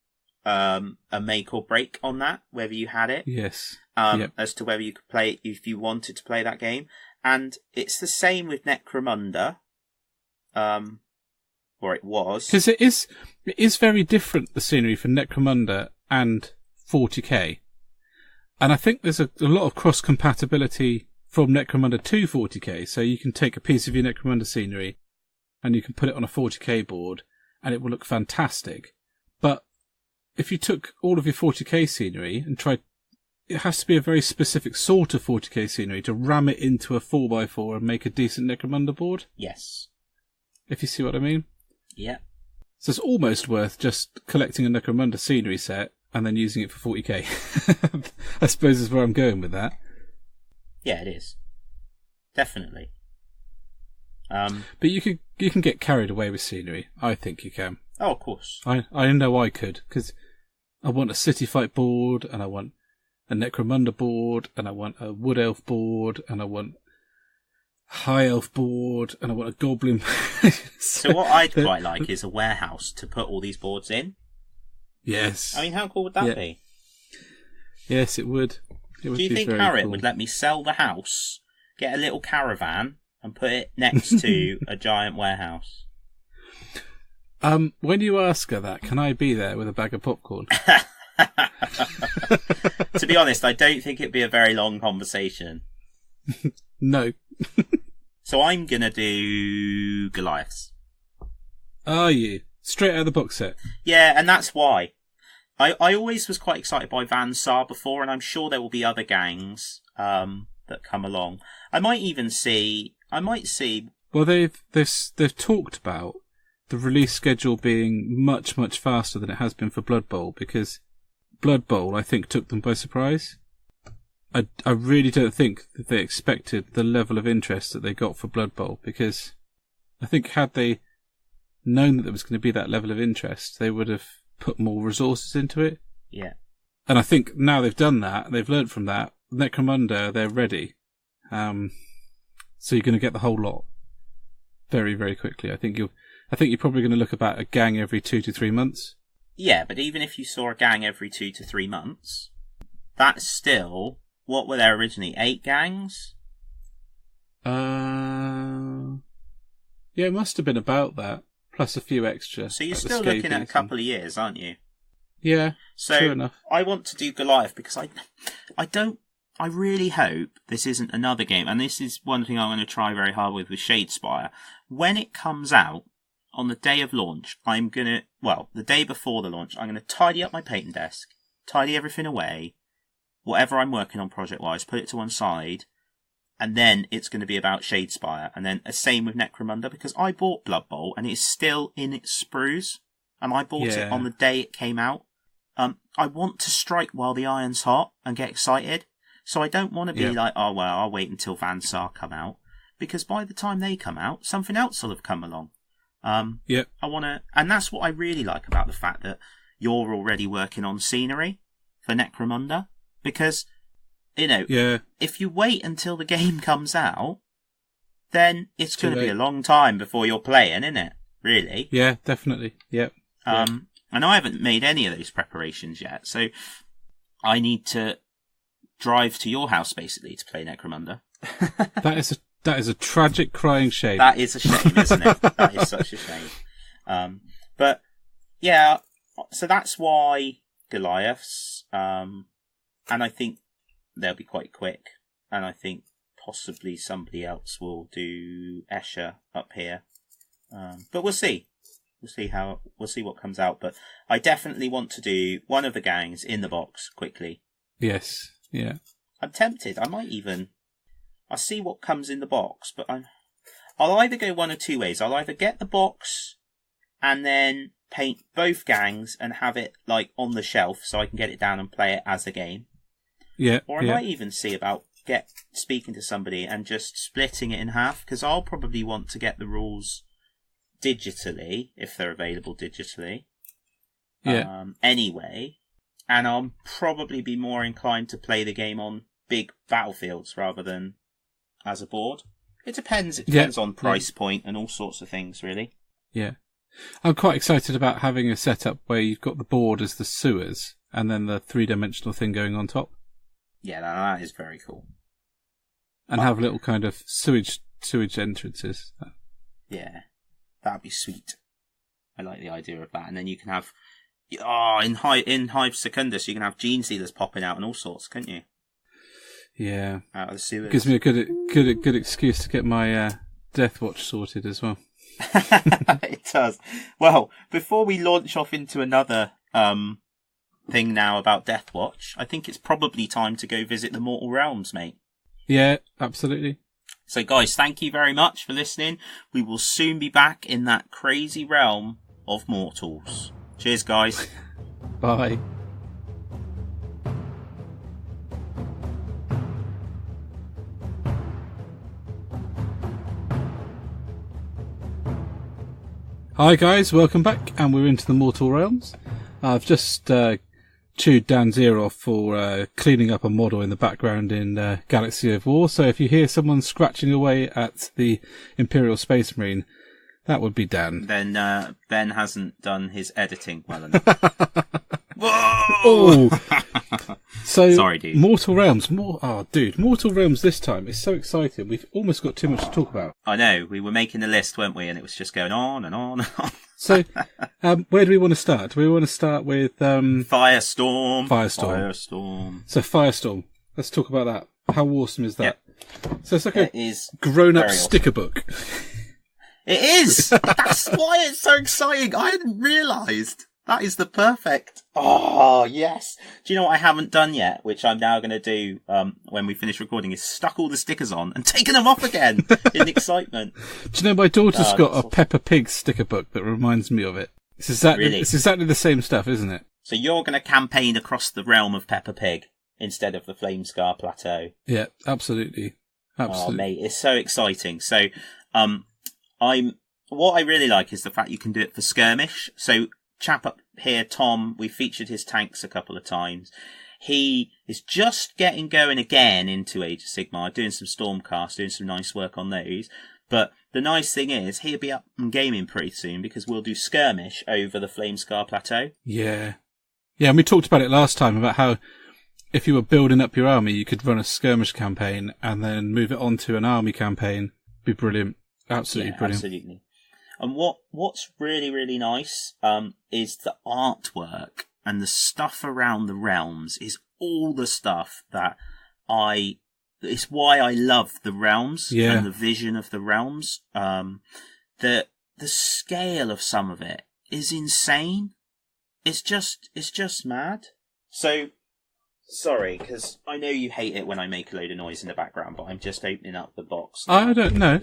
a make or break on that, whether you had it. Yes. As to whether you could play it if you wanted to play that game. And it's the same with Necromunda. Or it was. Because it is very different, the scenery for Necromunda and 40k. And I think there's a lot of cross-compatibility from Necromunda to 40k. So you can take a piece of your Necromunda scenery and you can put it on a 40k board and it will look fantastic. But if you took all of your 40k scenery and tried, it has to be a very specific sort of 40k scenery to ram it into a 4x4 and make a decent Necromunda board. Yes. If you see what I mean. Yeah. So it's almost worth just collecting a Necromunda scenery set and then using it for 40k. I suppose is where I'm going with that. Yeah, it is. Definitely. But you can get carried away with scenery. I think you can. Oh, of course. I know I could, because I want a city fight board, and I want a Necromunda board, and I want a Wood Elf board, and I want a High Elf board, and I want a Goblin. So what I'd quite like is a warehouse to put all these boards in. Yes. I mean, how cool would that be? Yes, it would. Do you think Harriet would let me sell the house, get a little caravan, and put it next to a giant warehouse? When you ask her that, can I be there with a bag of popcorn? To be honest, I don't think it'd be a very long conversation. No. So I'm going to do Goliaths. Are you? Straight out of the box set? Yeah, and that's why. I always was quite excited by Van Saar before, and I'm sure there will be other gangs that come along. I might see. Well, they've talked about the release schedule being much, much faster than it has been for Blood Bowl, because Blood Bowl, I think, took them by surprise. I really don't think that they expected the level of interest that they got for Blood Bowl, because I think had they known that there was going to be that level of interest, they would have put more resources into it. Yeah. And I think now they've done that, they've learned from that, Necromunda, they're ready. So you're going to get the whole lot very, very quickly. I think you're probably going to look about a gang every 2 to 3 months. Yeah, but even if you saw a gang every 2 to 3 months, that's still, what were there originally, 8 gangs? Yeah, it must have been about that, plus a few extra. So you're still looking at a couple of years, aren't you? Yeah, so true enough. I want to do Goliath because I really hope this isn't another game, and this is one thing I'm going to try very hard with Shadespire. When it comes out, on the day of launch, the day before the launch, I'm going to tidy up my painting desk, tidy everything away, whatever I'm working on project-wise, put it to one side, and then it's going to be about Shadespire. And then same with Necromunda, because I bought Blood Bowl, and it's still in its sprues, and I bought it on the day it came out. I want to strike while the iron's hot and get excited. So I don't want to be like, oh, well, I'll wait until Vansar come out. Because by the time they come out, something else will have come along. I want to... And that's what I really like about the fact that you're already working on scenery for Necromunda. Because, if you wait until the game comes out, then it's going to be a long time before you're playing, isn't it? Really? Yeah, definitely. Yep. And I haven't made any of those preparations yet, so I need to drive to your house basically to play Necromunda. That is a tragic, crying shame. That is a shame, isn't it? That is such a shame. But yeah, so that's why Goliaths, and I think they'll be quite quick, and I think possibly somebody else will do Escher up here, but we'll see. We'll see what comes out, but I definitely want to do one of the gangs in the box quickly. Yes, yeah. I'm tempted. I'll see what comes in the box, but I'll either go one of two ways. I'll either get the box and then paint both gangs and have it like on the shelf so I can get it down and play it as a game. Yeah. Or I might even see about speaking to somebody and just splitting it in half, because I'll probably want to get the rules digitally, if they're available digitally. Yeah. Anyway, and I'll probably be more inclined to play the game on big battlefields rather than as a board. It depends. It depends on price point and all sorts of things, really. Yeah. I'm quite excited about having a setup where you've got the board as the sewers and then the three-dimensional thing going on top. Yeah, that is very cool. And have little kind of sewage entrances. Yeah. That'd be sweet. I like the idea of that. And then you can have... in Hive Secundus, you can have gene sealers popping out and all sorts, can't you? Yeah. Out of the sewers. Gives me a good excuse to get my Death Watch sorted as well. It does. Well, before we launch off into another thing now about Death Watch, I think it's probably time to go visit the Mortal Realms, mate. Yeah, absolutely. So guys, thank you very much for listening. We will soon be back in that crazy realm of mortals. Cheers, guys. Bye. Hi guys, welcome back, and we're into the Mortal Realms. I've just chewed Dan's ear off for cleaning up a model in the background in Galaxy of War, so if you hear someone scratching away at the Imperial Space Marine, that would be Dan. Then Ben hasn't done his editing well enough. Whoa! Oh! So, sorry, dude. Mortal Realms. Mortal Realms this time is so exciting. We've almost got too much to talk about. I know. We were making a list, weren't we? And it was just going on and on and on. So, where do we want to start? Do we want to start with... Firestorm. So, Firestorm. Let's talk about that. How awesome is that? Yep. So, it's like a grown-up sticker book. It is! That's why it's so exciting. I hadn't realised. That is the perfect... Oh, yes. Do you know what I haven't done yet, which I'm now going to do when we finish recording, is stuck all the stickers on and taken them off again in excitement. Do you know my daughter's got a Peppa Pig sticker book that reminds me of it? It's exactly the same stuff, isn't it? So you're going to campaign across the realm of Peppa Pig instead of the Flamescar Plateau. Yeah, absolutely. Oh, mate, it's so exciting. So what I really like is the fact you can do it for skirmish. So chap up here, Tom, we featured his tanks a couple of times. He is just getting going again into Age of Sigmar, doing some Stormcast, doing some nice work on those. But the nice thing is, he'll be up and gaming pretty soon because we'll do skirmish over the Flamescar Plateau. Yeah. Yeah, and we talked about it last time, about how if you were building up your army, you could run a skirmish campaign and then move it on to an army campaign. Be brilliant. Absolutely brilliant. Absolutely. And what's really, really nice is the artwork and the stuff around the realms is all the stuff that it's why I love the realms and the vision of the realms. The scale of some of it is insane. It's just mad. So Sorry, because I know you hate it when I make a load of noise in the background, but I'm just opening up the box. I don't know.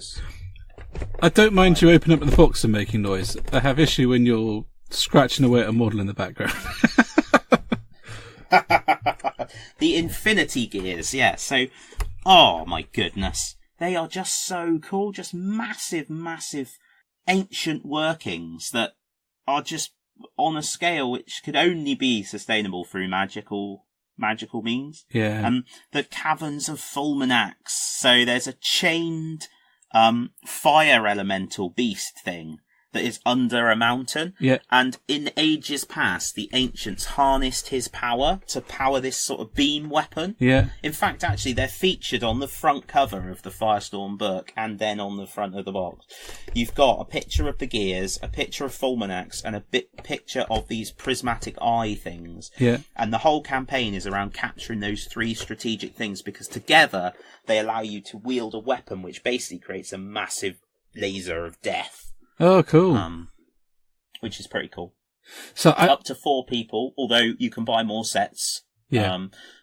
I don't mind you opening up the box and making noise. I have issue when you're scratching away at a model in the background. The Infinity Gears, yeah. So, oh my goodness. They are just so cool. Just massive, massive ancient workings that are just on a scale which could only be sustainable through magical means. Yeah. The caverns of Fulminax. So there's a chained fire elemental beast thing that is under a mountain. Yeah. And in ages past, the ancients harnessed his power to power this sort of beam weapon. Yeah. In fact, actually, they're featured on the front cover of the Firestorm book and then on the front of the box. You've got a picture of the gears, a picture of Fulminax, and a picture of these prismatic eye things. Yeah. And the whole campaign is around capturing those three strategic things because together they allow you to wield a weapon which basically creates a massive laser of death. Oh, cool. Which is pretty cool. So up to 4 people, although you can buy more sets. Yeah.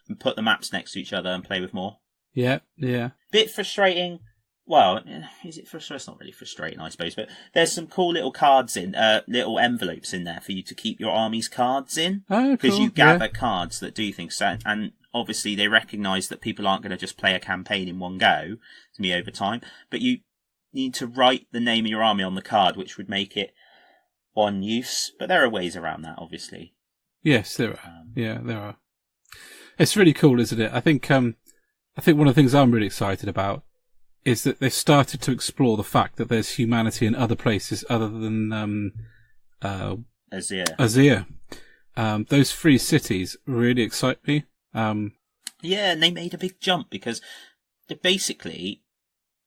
And put the maps next to each other and play with more. Yeah, yeah. Bit frustrating. Well, is it frustrating? It's not really frustrating, I suppose. But there's some cool little cards in, little envelopes in there for you to keep your army's cards in. Oh, cool. Because you gather cards that do things. So, and obviously they recognise that people aren't going to just play a campaign in one go. To me over time. But you need to write the name of your army on the card, which would make it one use. But there are ways around that, obviously. Yes, there are. Yeah, there are. It's really cool, isn't it? I think one of the things I'm really excited about is that they've started to explore the fact that there's humanity in other places other than Azir. Those 3 cities really excite me. Yeah, and they made a big jump because basically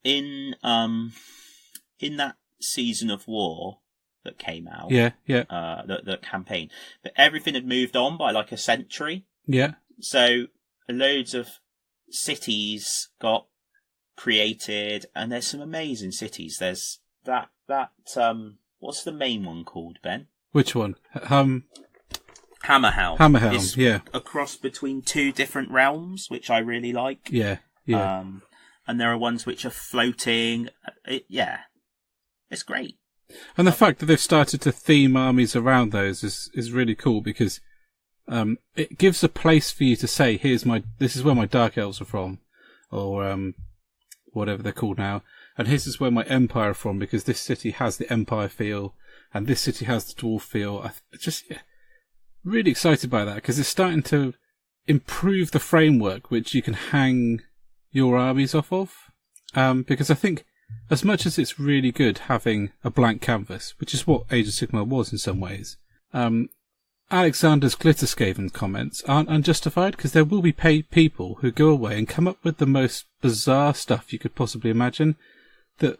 in that season of war that came out, the campaign, but everything had moved on by like a century. Yeah. So loads of cities got created, and there's some amazing cities. There's that what's the main one called, Ben? Which one? Hammerhelm. Hammerhelm, yeah. A cross between 2 different realms, which I really like. Yeah, yeah. And there are ones which are floating. It's great. And the fact that they've started to theme armies around those is really cool because it gives a place for you to say, this is where my Dark Elves are from, or whatever they're called now, and this is where my Empire are from because this city has the Empire feel, and this city has the Dwarf feel. Really excited by that because it's starting to improve the framework which you can hang your armies off of. Because I think as much as it's really good having a blank canvas, which is what Age of Sigmar was in some ways, Alexander's Glitterskaven comments aren't unjustified because there will be people who go away and come up with the most bizarre stuff you could possibly imagine that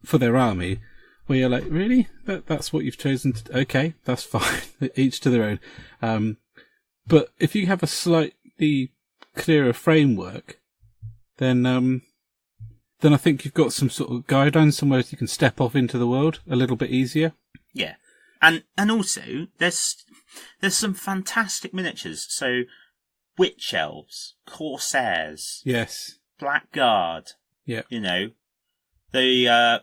for their army, where you're like, really? That's what you've chosen to... Okay, that's fine. Each to their own. But if you have a slightly clearer framework, then I think you've got some sort of guidelines, somewhere you can step off into the world a little bit easier. Yeah. And also, there's some fantastic miniatures. So, Witch Elves, Corsairs. Yes. Blackguard. Yeah. You know, the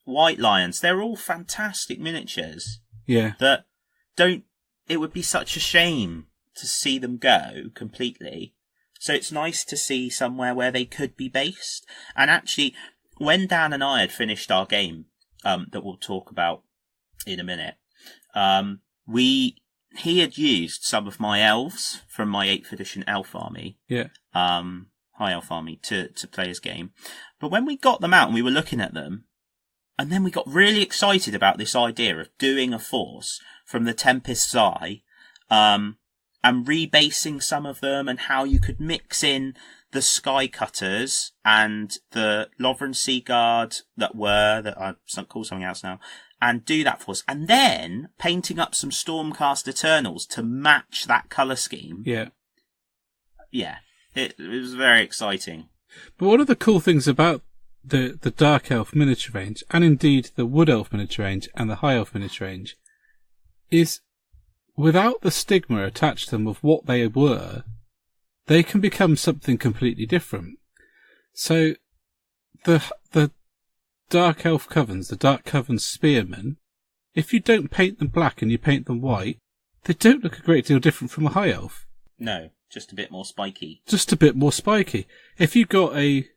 White Lions. They're all fantastic miniatures. Yeah. That don't... It would be such a shame to see them go completely. So it's nice to see somewhere where they could be based. And actually, when Dan and I had finished our game, that we'll talk about in a minute, he had used some of my elves from my 8th edition elf army. Yeah. High elf army to play his game. But when we got them out and we were looking at them, and then we got really excited about this idea of doing a force from the Tempest's Eye, and rebasing some of them, and how you could mix in the Sky Cutters and the Lovren Sea Guard that I call something else now, and do that for us. And then painting up some Stormcast Eternals to match that colour scheme. Yeah. Yeah. It was very exciting. But one of the cool things about the Dark Elf miniature range, and indeed the Wood Elf miniature range and the High Elf miniature range, is without the stigma attached to them of what they were, they can become something completely different. So the Dark Elf Covens, the Dark Coven Spearmen, if you don't paint them black and you paint them white, they don't look a great deal different from a High Elf. No, just a bit more spiky. Just a bit more spiky. If you got a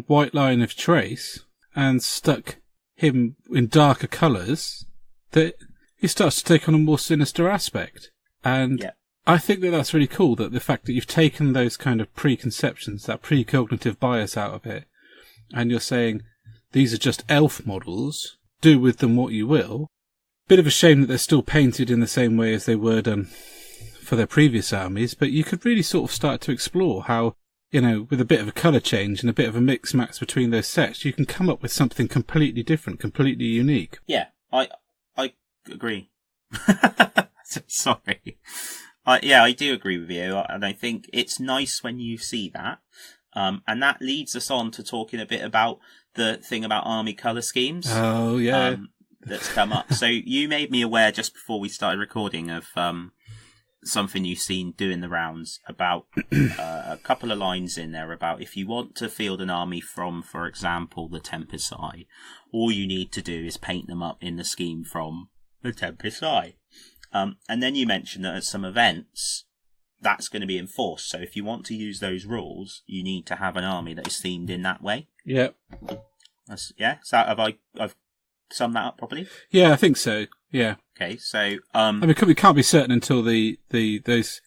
white line of trace and stuck him in darker colours, that he starts to take on a more sinister aspect. And yeah. I think that that's really cool, that the fact that you've taken those kind of preconceptions, that precognitive bias out of it, and you're saying, these are just elf models, do with them what you will. Bit of a shame that they're still painted in the same way as they were done for their previous armies, but you could really sort of start to explore how, with a bit of a colour change and a bit of a mix-max between those sets, you can come up with something completely different, completely unique. Yeah, I agree. Sorry. I do agree with you, and I think it's nice when you see that. And that leads us on to talking a bit about the thing about army colour schemes. Oh, yeah. That's come up. So you made me aware just before we started recording of something you've seen doing the rounds about a couple of lines in there about if you want to field an army from, for example, the Tempest Eye, all you need to do is paint them up in the scheme from the Tempest Eye. And then you mentioned that at some events, that's going to be enforced. So if you want to use those rules, you need to have an army that is themed in that way. Yep. So I've summed that up properly? Yeah, I think so. Yeah. Okay, so we can't be certain until those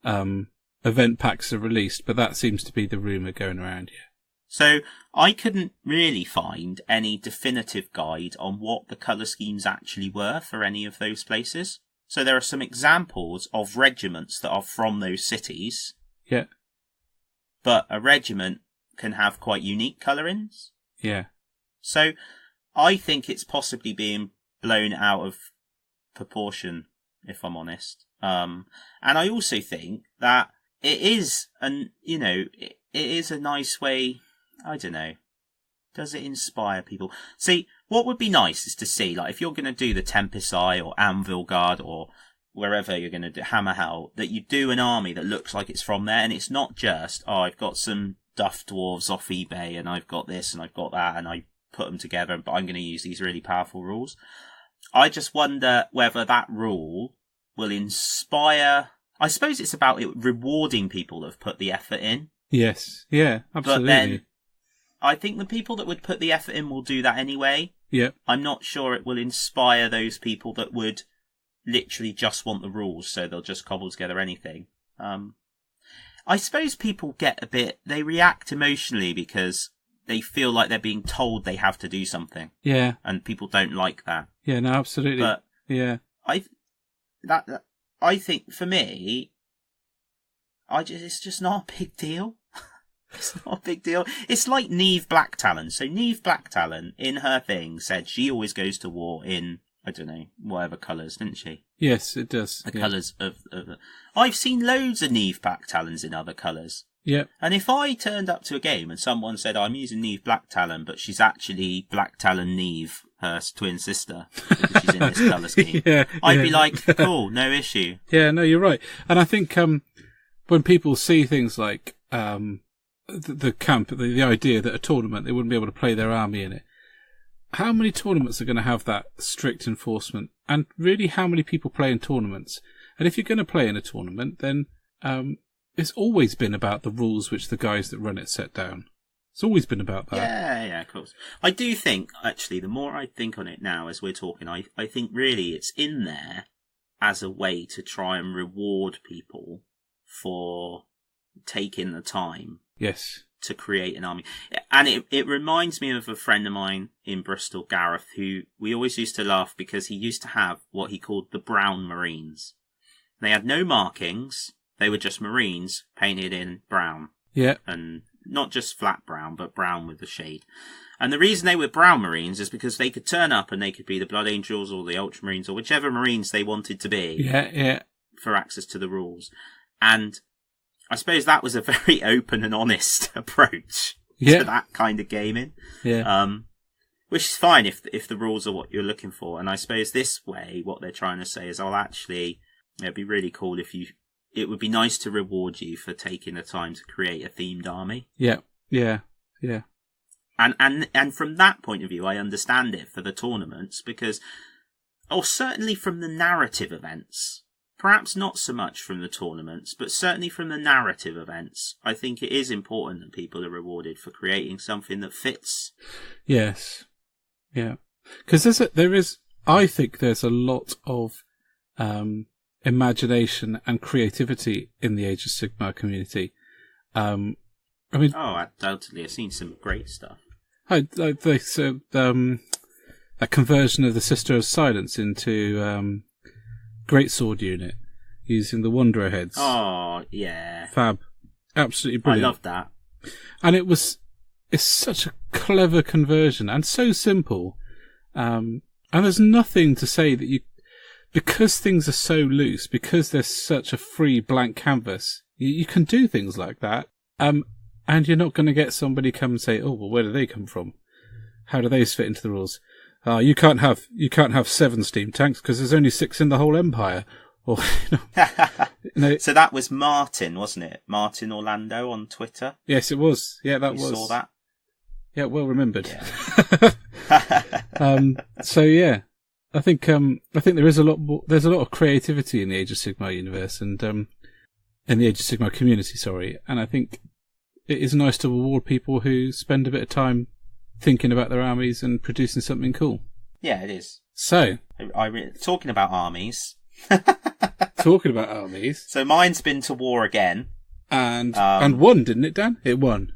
event packs are released, but that seems to be the rumour going around. Yeah. So I couldn't really find any definitive guide on what the colour schemes actually were for any of those places. So there are some examples of regiments that are from those cities. Yeah. But a regiment can have quite unique colourings. Yeah. So I think it's possibly being blown out of proportion, if I'm honest. And I also think that it is it is a nice way, I don't know, does it inspire people? See, what would be nice is to see, like, if you're going to do the Tempest Eye or Anvil Guard or wherever you're going to do Hammer Hell, that you do an army that looks like it's from there, and it's not just, I've got some duff dwarves off eBay and I've got this and I've got that and I put them together, but I'm going to use these really powerful rules. I just wonder whether that rule will inspire. I suppose it's about it rewarding people that have put the effort in. Yes, yeah, absolutely. But then I think the people that would put the effort in will do that anyway. Yeah. I'm not sure it will inspire those people that would literally just want the rules, so they'll just cobble together anything. I suppose people they react emotionally because they feel like they're being told they have to do something. Yeah. And people don't like that. Yeah, no, absolutely. But yeah. I think for me, it's just not a big deal. It's not a big deal. It's like Neve Blacktalon. So Neve Blacktalon, in her thing, said she always goes to war in, I don't know, whatever colours, didn't she? Yes, it does. The colours of I've seen loads of Neve Blacktalons in other colours. Yep. And if I turned up to a game and someone said, I'm using Neve Blacktalon, but she's actually Blacktalon Neve, her twin sister, because she's in this colour scheme, I'd be like, cool, no issue. Yeah, no, you're right. And I think when people see things like the camp, the idea that a tournament, they wouldn't be able to play their army in it. How many tournaments are going to have that strict enforcement? And really, how many people play in tournaments? And if you're going to play in a tournament, then it's always been about the rules which the guys that run it set down. It's always been about that. Yeah, of course. I do think, actually, the more I think on it now as we're talking, I think really it's in there as a way to try and reward people for taking the time. Yes. To create an army. And it reminds me of a friend of mine in Bristol, Gareth, who we always used to laugh because he used to have what he called the Brown Marines. They had no markings. They were just Marines painted in brown. Yeah. And not just flat brown, but brown with a shade. And the reason they were Brown Marines is because they could turn up and they could be the Blood Angels or the Ultramarines or whichever Marines they wanted to be. Yeah. For access to the rules. And I suppose that was a very open and honest approach to that kind of gaming. Yeah. Which is fine if the rules are what you're looking for. And I suppose this way, what they're trying to say is, it'd be really cool if it would be nice to reward you for taking the time to create a themed army. Yeah. And from that point of view, I understand it for the tournaments because, or certainly from the narrative events, perhaps not so much from the tournaments, but certainly from the narrative events, I think it is important that people are rewarded for creating something that fits. Yes. Yeah. Because I think there's a lot of imagination and creativity in the Age of Sigmar community. Undoubtedly, I've seen some great stuff. A conversion of the Sister of Silence into Greatsword unit using the Wanderer heads. Oh, yeah. Fab. Absolutely brilliant. I love that. And it's such a clever conversion and so simple. And there's nothing to say that because things are so loose, because there's such a free blank canvas, you can do things like that. And you're not going to get somebody come and say, "Oh, well, where do they come from? How do those fit into the rules?" You can't have 7 steam tanks because there's only 6 in the whole empire. Or So that was Martin, wasn't it? Martin Orlando on Twitter. Yes, it was. Yeah, you saw that. Yeah, well remembered. Yeah. So yeah, I think there is a lot more. There's a lot of creativity in the Age of Sigmar universe and in the Age of Sigmar community. Sorry, and I think it is nice to reward people who spend a bit of time thinking about their armies and producing something cool. Yeah, it is. So, talking about armies. Talking about armies. So mine's been to war again. And won, didn't it, Dan? It won.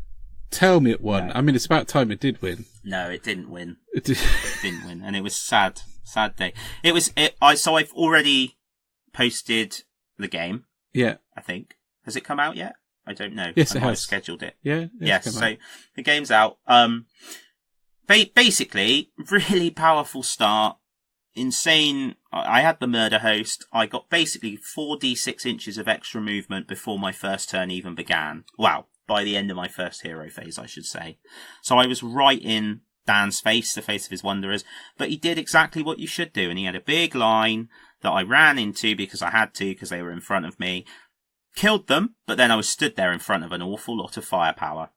Tell me it won. No. I mean, it's about time it did win. No, it didn't win. It didn't win, and it was sad day. So I've already posted the game. Yeah. I think. Has it come out yet? I don't know. Yes, I it has. Have scheduled it. Yeah. Yes. So the game's out. Basically, really powerful start. Insane. I had the murder host. I got basically 4d6 inches of extra movement before my first turn even began. Wow. By the end of my first hero phase, I should say. So I was right in Dan's face, the face of his wanderers. But he did exactly what you should do. And he had a big line that I ran into because I had to, because they were in front of me. Killed them, but then I was stood there in front of an awful lot of firepower.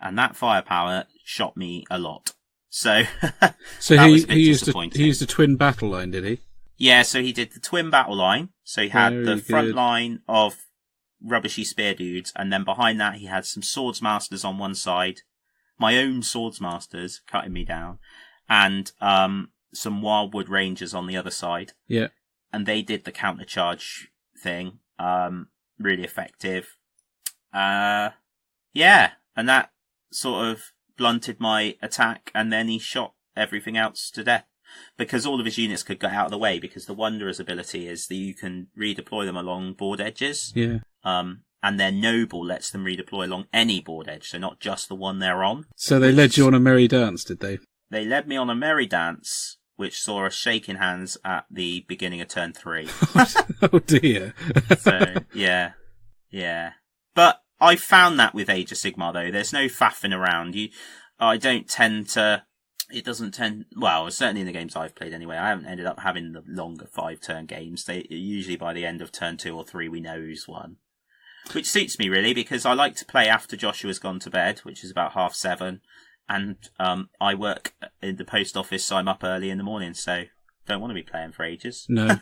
And that firepower shot me a lot. So, he used a twin battle line, did he? Yeah, so he did the twin battle line. So he had the front good. line of rubbishy spear dudes, and then behind that he had some swords masters on one side, my own swords masters cutting me down, and some wildwood rangers on the other side. Yeah, and they did the counter charge thing. Really effective. And that sort of blunted my attack, and then he shot everything else to death because all of his units could get out of the way, because the Wanderer's ability is that you can redeploy them along board edges. Yeah. And their noble lets them redeploy along any board edge, so not just the one they're on. So they led you on a merry dance, did they? They led me on a merry dance, which saw us shaking hands at the beginning of turn 3. Oh dear. So, yeah. But I found that with Age of Sigmar, though, there's no faffing around. Certainly in the games I've played anyway, I haven't ended up having the longer 5-turn games. They usually by the end of turn 2 or 3 we know who's won. Which suits me really, because I like to play after Joshua's gone to bed, which is about 7:30, and I work in the post office, so I'm up early in the morning, so don't want to be playing for ages. No.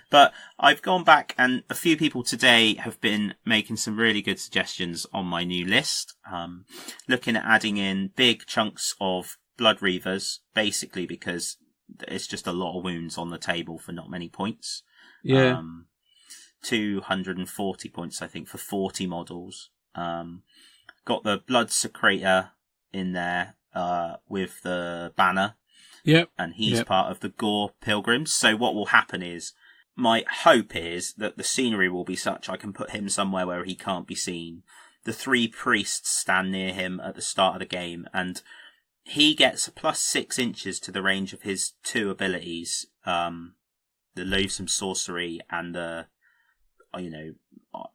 But I've gone back, and a few people today have been making some really good suggestions on my new list. Looking at adding in big chunks of Blood Reavers, basically because it's just a lot of wounds on the table for not many points. Yeah. 240 points, I think, for 40 models. Got the Blood Secretor in there with the banner. Yep. And he's part of the Gore Pilgrims. So what will happen is, my hope is that the scenery will be such I can put him somewhere where he can't be seen. The 3 priests stand near him at the start of the game, and he gets a plus 6 inches to the range of his 2 abilities, the Loathsome Sorcery and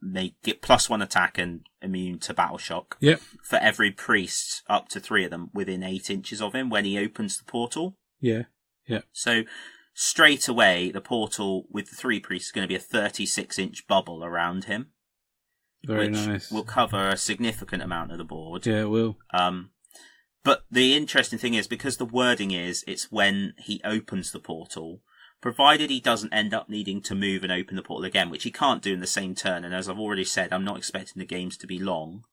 they get +1 attack and immune to battle shock. Yep. For every priest, up to 3 of them within 8 inches of him when he opens the portal. Yeah. So straight away, the portal with the 3 priests is going to be a 36-inch bubble around him. Very which nice. will cover a significant amount of the board. Yeah, it will. But the interesting thing is, because the wording is, it's when he opens the portal, provided he doesn't end up needing to move and open the portal again, which he can't do in the same turn, and as I've already said, I'm not expecting the games to be long,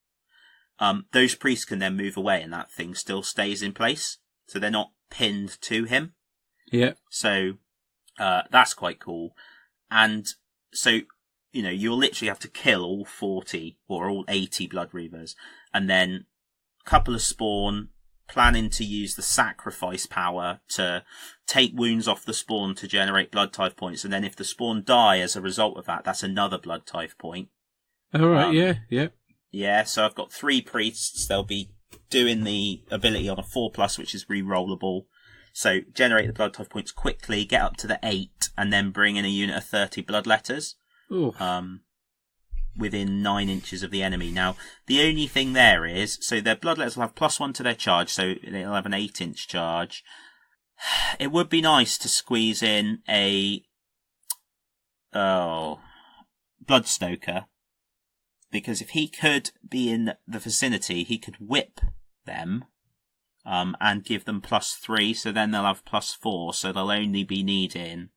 those priests can then move away and that thing still stays in place, so they're not pinned to him. Yeah. So that's quite cool. And so, you'll literally have to kill all 40 or all 80 Blood Reavers, and then a couple of spawn, planning to use the sacrifice power to take wounds off the spawn to generate blood tithe points, and then if the spawn die as a result of that, that's another blood tithe point. All right, yeah. Yeah, so I've got 3 priests. They'll be doing the ability on a 4+, which is re-rollable. So generate the blood tithe points quickly, get up to the 8, and then bring in a unit of 30 blood letters. Ooh. Within 9 inches of the enemy. Now, the only thing there is, so their blood letters will have +1 to their charge, so they'll have an 8-inch charge. It would be nice to squeeze in a Bloodstoker, because if he could be in the vicinity, he could whip them and give them +3, so then they'll have +4, so they'll only be needing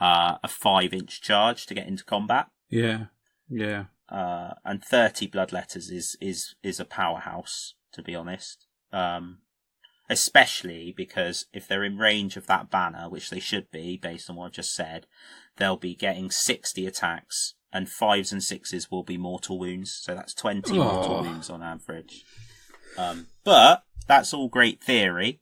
a 5-inch charge to get into combat. Yeah. And 30 blood letters is a powerhouse, to be honest. Especially because if they're in range of that banner, which they should be, based on what I've just said, they'll be getting 60 attacks, and 5s and 6s will be mortal wounds, so that's 20 mortal wounds on average. But that's all great theory.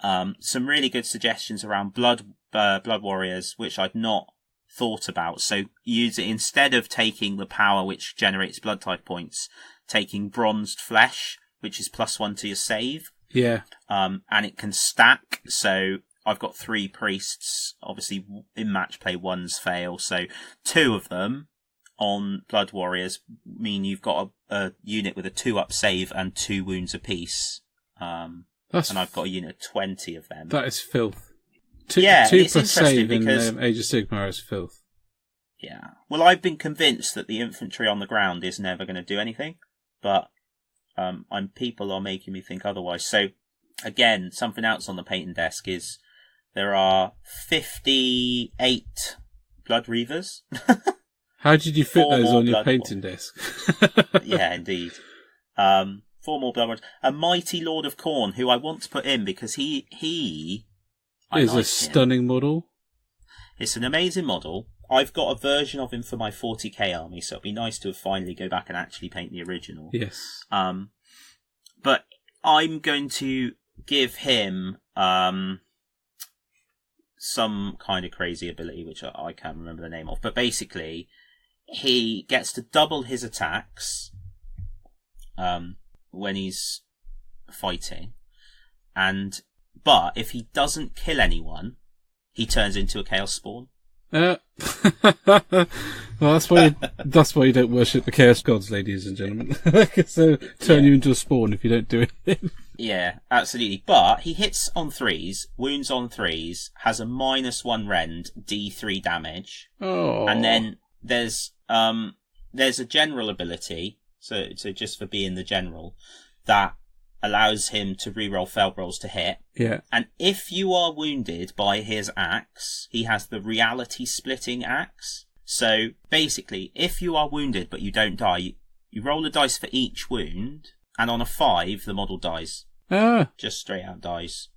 Some really good suggestions around blood warriors, which I'd not thought about. So use it instead of taking the power which generates blood type points, taking bronzed flesh, which is +1 to your save. Yeah. And it can stack. So I've got 3 priests. Obviously, in match play, 1's fail. So 2 of them on blood warriors mean you've got a unit with a 2-up save and 2 wounds apiece. And I've got a unit of 20 of them. That is filth. 2 plus save because in Age of Sigmar is filth. Yeah. Well, I've been convinced that the infantry on the ground is never going to do anything, but people are making me think otherwise. So, again, something else on the painting desk is there are 58 Blood Reavers. How did you fit those on your painting desk? Yeah, indeed. 4 more Blood Warriors. A Mighty Lord of Khorne, who I want to put in because he is a stunning model. It's an amazing model. I've got a version of him for my 40k army, so it'd be nice to finally go back and actually paint the original. Yes. But I'm going to give him some kind of crazy ability, which I can't remember the name of. But basically, he gets to double his attacks when he's fighting, but if he doesn't kill anyone, he turns into a Chaos Spawn. Well, that's why you don't worship the Chaos Gods, ladies and gentlemen. So turn you into a spawn if you don't do it. Yeah, absolutely. But he hits on 3s, wounds on 3s, has a -1 rend, D3 damage. Oh. And then there's a general ability, so just for being the general, that allows him to reroll failed rolls to hit. Yeah. And if you are wounded by his axe, he has the reality splitting axe. So basically, if you are wounded but you don't die, you roll a dice for each wound, and on a 5, the model dies. Just straight out dies.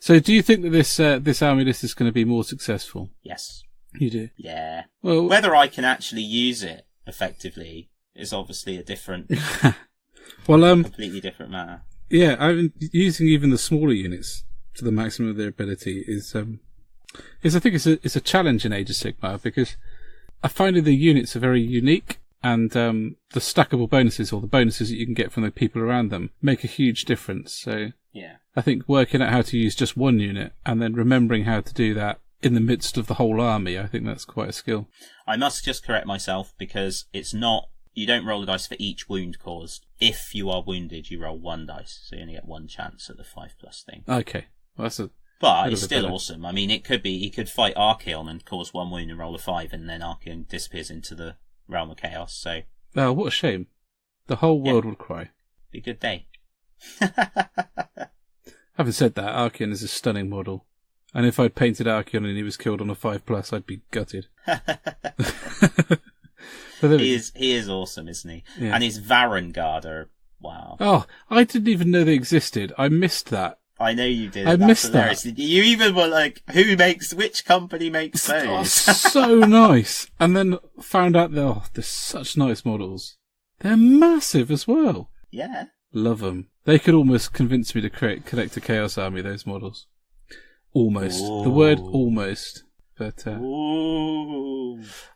So do you think that this army list is going to be more successful? Yes. You do? Yeah. Well, whether I can actually use it effectively is obviously a different... completely different matter. Yeah, I've been using even the smaller units to the maximum of their ability is I think it's a challenge in Age of Sigmar, because I find that the units are very unique, and the stackable bonuses, or the bonuses that you can get from the people around them, make a huge difference. So yeah, I think working out how to use just one unit and then remembering how to do that in the midst of the whole army, I think that's quite a skill. I must just correct myself, because it's not... You don't roll a dice for each wound caused. If you are wounded, you roll 1 dice, so you only get 1 chance at the 5+ thing. Okay, well, But it's still awesome. I mean, he could fight Archeon and cause 1 wound and roll a 5, and then Archeon disappears into the realm of chaos. So, oh, what a shame! The whole world would cry. Be a good day. Having said that, Archeon is a stunning model, and if I'd painted Archeon and he was killed on a 5+, I'd be gutted. He is awesome, isn't he? Yeah. And his Varangard are wow. Oh, I didn't even know they existed. I missed that. I know you did. I missed that. You even were like, which company makes those? Oh, so nice. And then found out they're such nice models. They're massive as well. Yeah. Love them. They could almost convince me to collect a Chaos Army, those models. Almost. Ooh. The word almost. But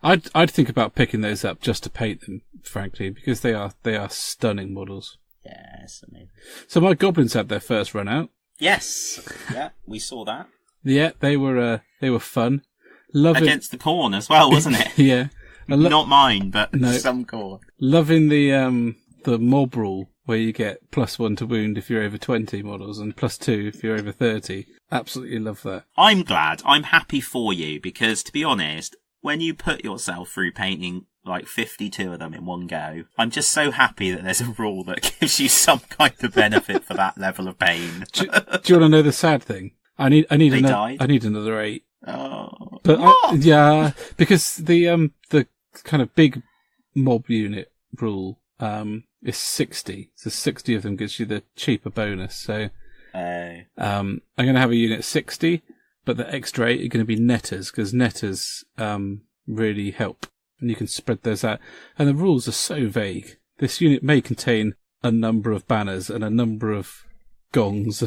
I'd think about picking those up just to paint them, frankly, because they are stunning models. Yes, amazing. So my goblins had their first run out. Yes, yeah, we saw that. Yeah, they were fun. Against the corn as well, wasn't it? Yeah, not mine, but some corn. Loving the mob rule where you get +1 to wound if you're over 20 models and +2 if you're over 30. Absolutely love that. I'm glad. I'm happy for you because, to be honest, when you put yourself through painting like 52 of them in one go, I'm just so happy that there's a rule that gives you some kind of benefit for that level of pain. Do you want to know the sad thing? I need another 8. Oh, but because the kind of big mob unit rule is 60. So 60 of them gives you the cheaper bonus. So I'm going to have a unit 60, but the extra 8 are going to be netters because netters really help. And you can spread those out. And the rules are so vague. This unit may contain a number of banners and a number of gongs.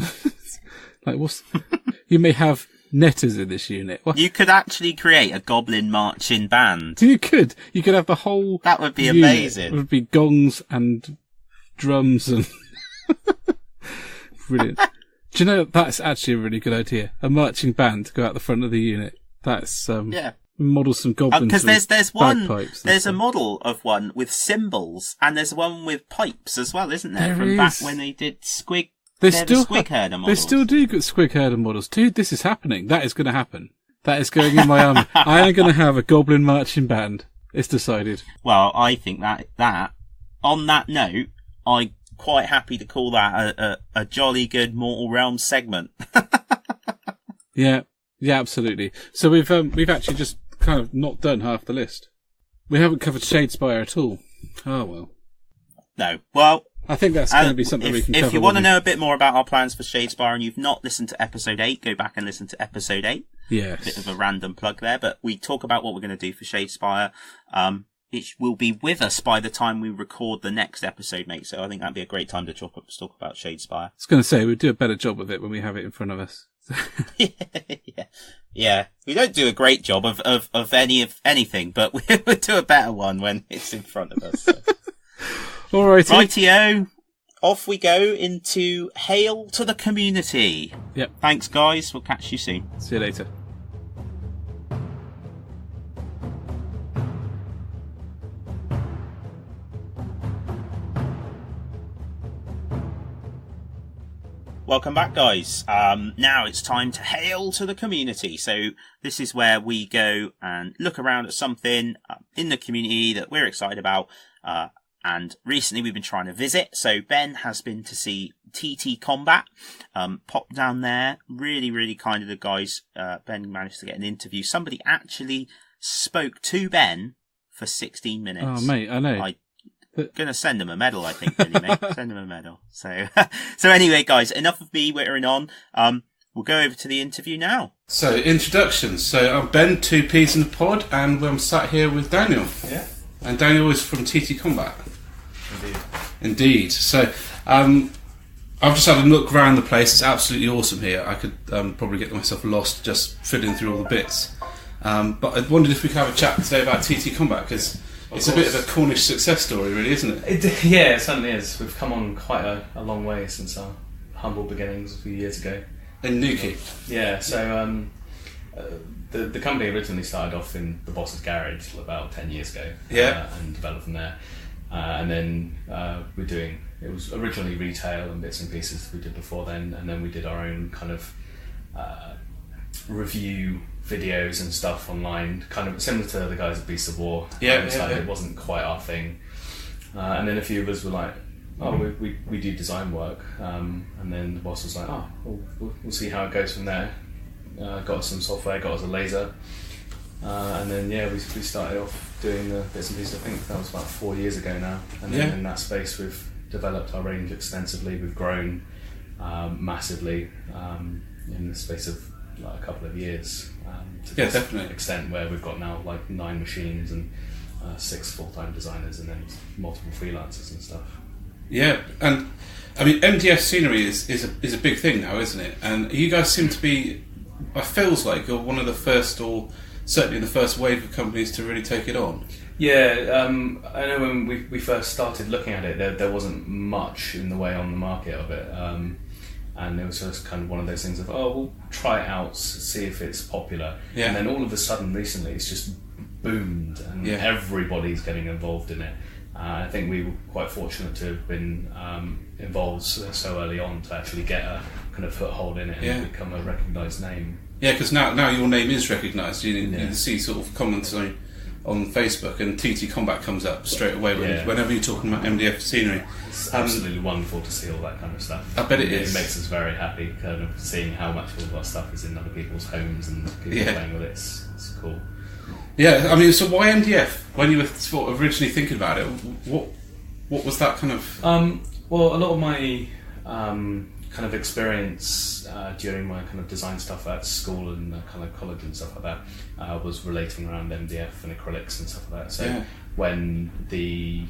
You may have netters in this unit. What? You could actually create a goblin marching band. You could. You could have the whole. That would be amazing. It would be gongs and drums and. Brilliant. Do you know that's actually a really good idea? A marching band to go out the front of the unit. That's yeah. Model some goblins because there's a model of one with cymbals and there's one with pipes as well, isn't there? From back when they did Squig. They still Squig-herder models. They still do get Squig-herder models. Dude, this is happening. That is going to happen. That is going in my army. I am going to have a goblin marching band. It's decided. Well, I think that on that note, I'm quite happy to call that a jolly good Mortal Realms segment. Yeah, absolutely. So we've actually just kind of not done half the list. We haven't covered Shadespire at all. Oh well. No. Well, I think that's going to be something we can cover. If you want to know a bit more about our plans for Shadespire and you've not listened to episode 8, go back and listen to episode 8. Yes. Bit of a random plug there, but we talk about what we're going to do for Shadespire. It will be with us by the time we record the next episode, mate. So I think that'd be a great time to talk about Shadespire. I was going to say, we'd do a better job of it when we have it in front of us. Yeah. We don't do a great job of anything, but we'll do a better one when it's in front of us. So. All right. Rightio. Off we go into Hail to the Community. Yep. Thanks, guys. We'll catch you soon. See you later. Welcome back, guys. Now it's time to hail to the community. So this is where we go and look around at something in the community that we're excited about. And recently we've been trying to visit. So Ben has been to see TT Combat. Pop down there. Really, really kind of the guys. Ben managed to get an interview. Somebody actually spoke to Ben for 16 minutes. Oh, mate, I know. Gonna send him a medal, I think, really, mate. Send him a medal. So anyway, guys, enough of me whittering on. We'll go over to the interview now. So, introductions. So, I'm Ben, 2P's in the pod, and I'm sat here with Daniel. Yeah. And Daniel is from TT Combat. Indeed. So, I've just had a look around the place. It's absolutely awesome here. I could probably get myself lost just fiddling through all the bits. But I wondered if we could have a chat today about TT Combat, because it's a bit of a Cornish success story, really, isn't it? Yeah, it certainly is. We've come on quite a long way since our humble beginnings a few years ago. In Newquay? Yeah, so the company originally started off in the boss's garage about 10 years ago. Yeah. And developed from there. And then it was originally retail and bits and pieces we did before then, and then we did our own kind of review videos and stuff online, kind of similar to the guys at Beast of War. It wasn't quite our thing. And then a few of us were like, oh, we do design work. And then the boss was like, oh, we'll see how it goes from there. Got us some software, got us a laser. And then, we started off doing the bits and pieces. I think that was about 4 years ago now. And then in that space, we've developed our range extensively. We've grown massively in the space of like a couple of years. To this definitely. Extent where we've got now like 9 machines and 6 full-time designers and then multiple freelancers and stuff. Yeah, and I mean MDF scenery is a big thing now, isn't it? And you guys seem to be, it feels like you're one of the first, or certainly the first wave of companies to really take it on. Yeah, I know when we first started looking at it, there wasn't much in the way on the market of it. And it was just kind of one of those things of, we'll try it out, see if it's popular. Yeah. And then all of a sudden, recently, it's just boomed, and everybody's getting involved in it. I think we were quite fortunate to have been involved so early on to actually get a kind of foothold in it and become a recognised name. Yeah, because now your name is recognised. You see sort of comments on Facebook, and TT Combat comes up straight away whenever you're talking about MDF scenery. It's absolutely wonderful to see all that kind of stuff. I bet it is. It makes us very happy, kind of seeing how much all of our stuff is in other people's homes and people playing with it. It's cool. Yeah, I mean, so why MDF? When you were sort of originally thinking about it, what was that kind of... Well, a lot of my kind of experience during my kind of design stuff at school and kind of college and stuff like that was relating around MDF and acrylics and stuff like that. So when the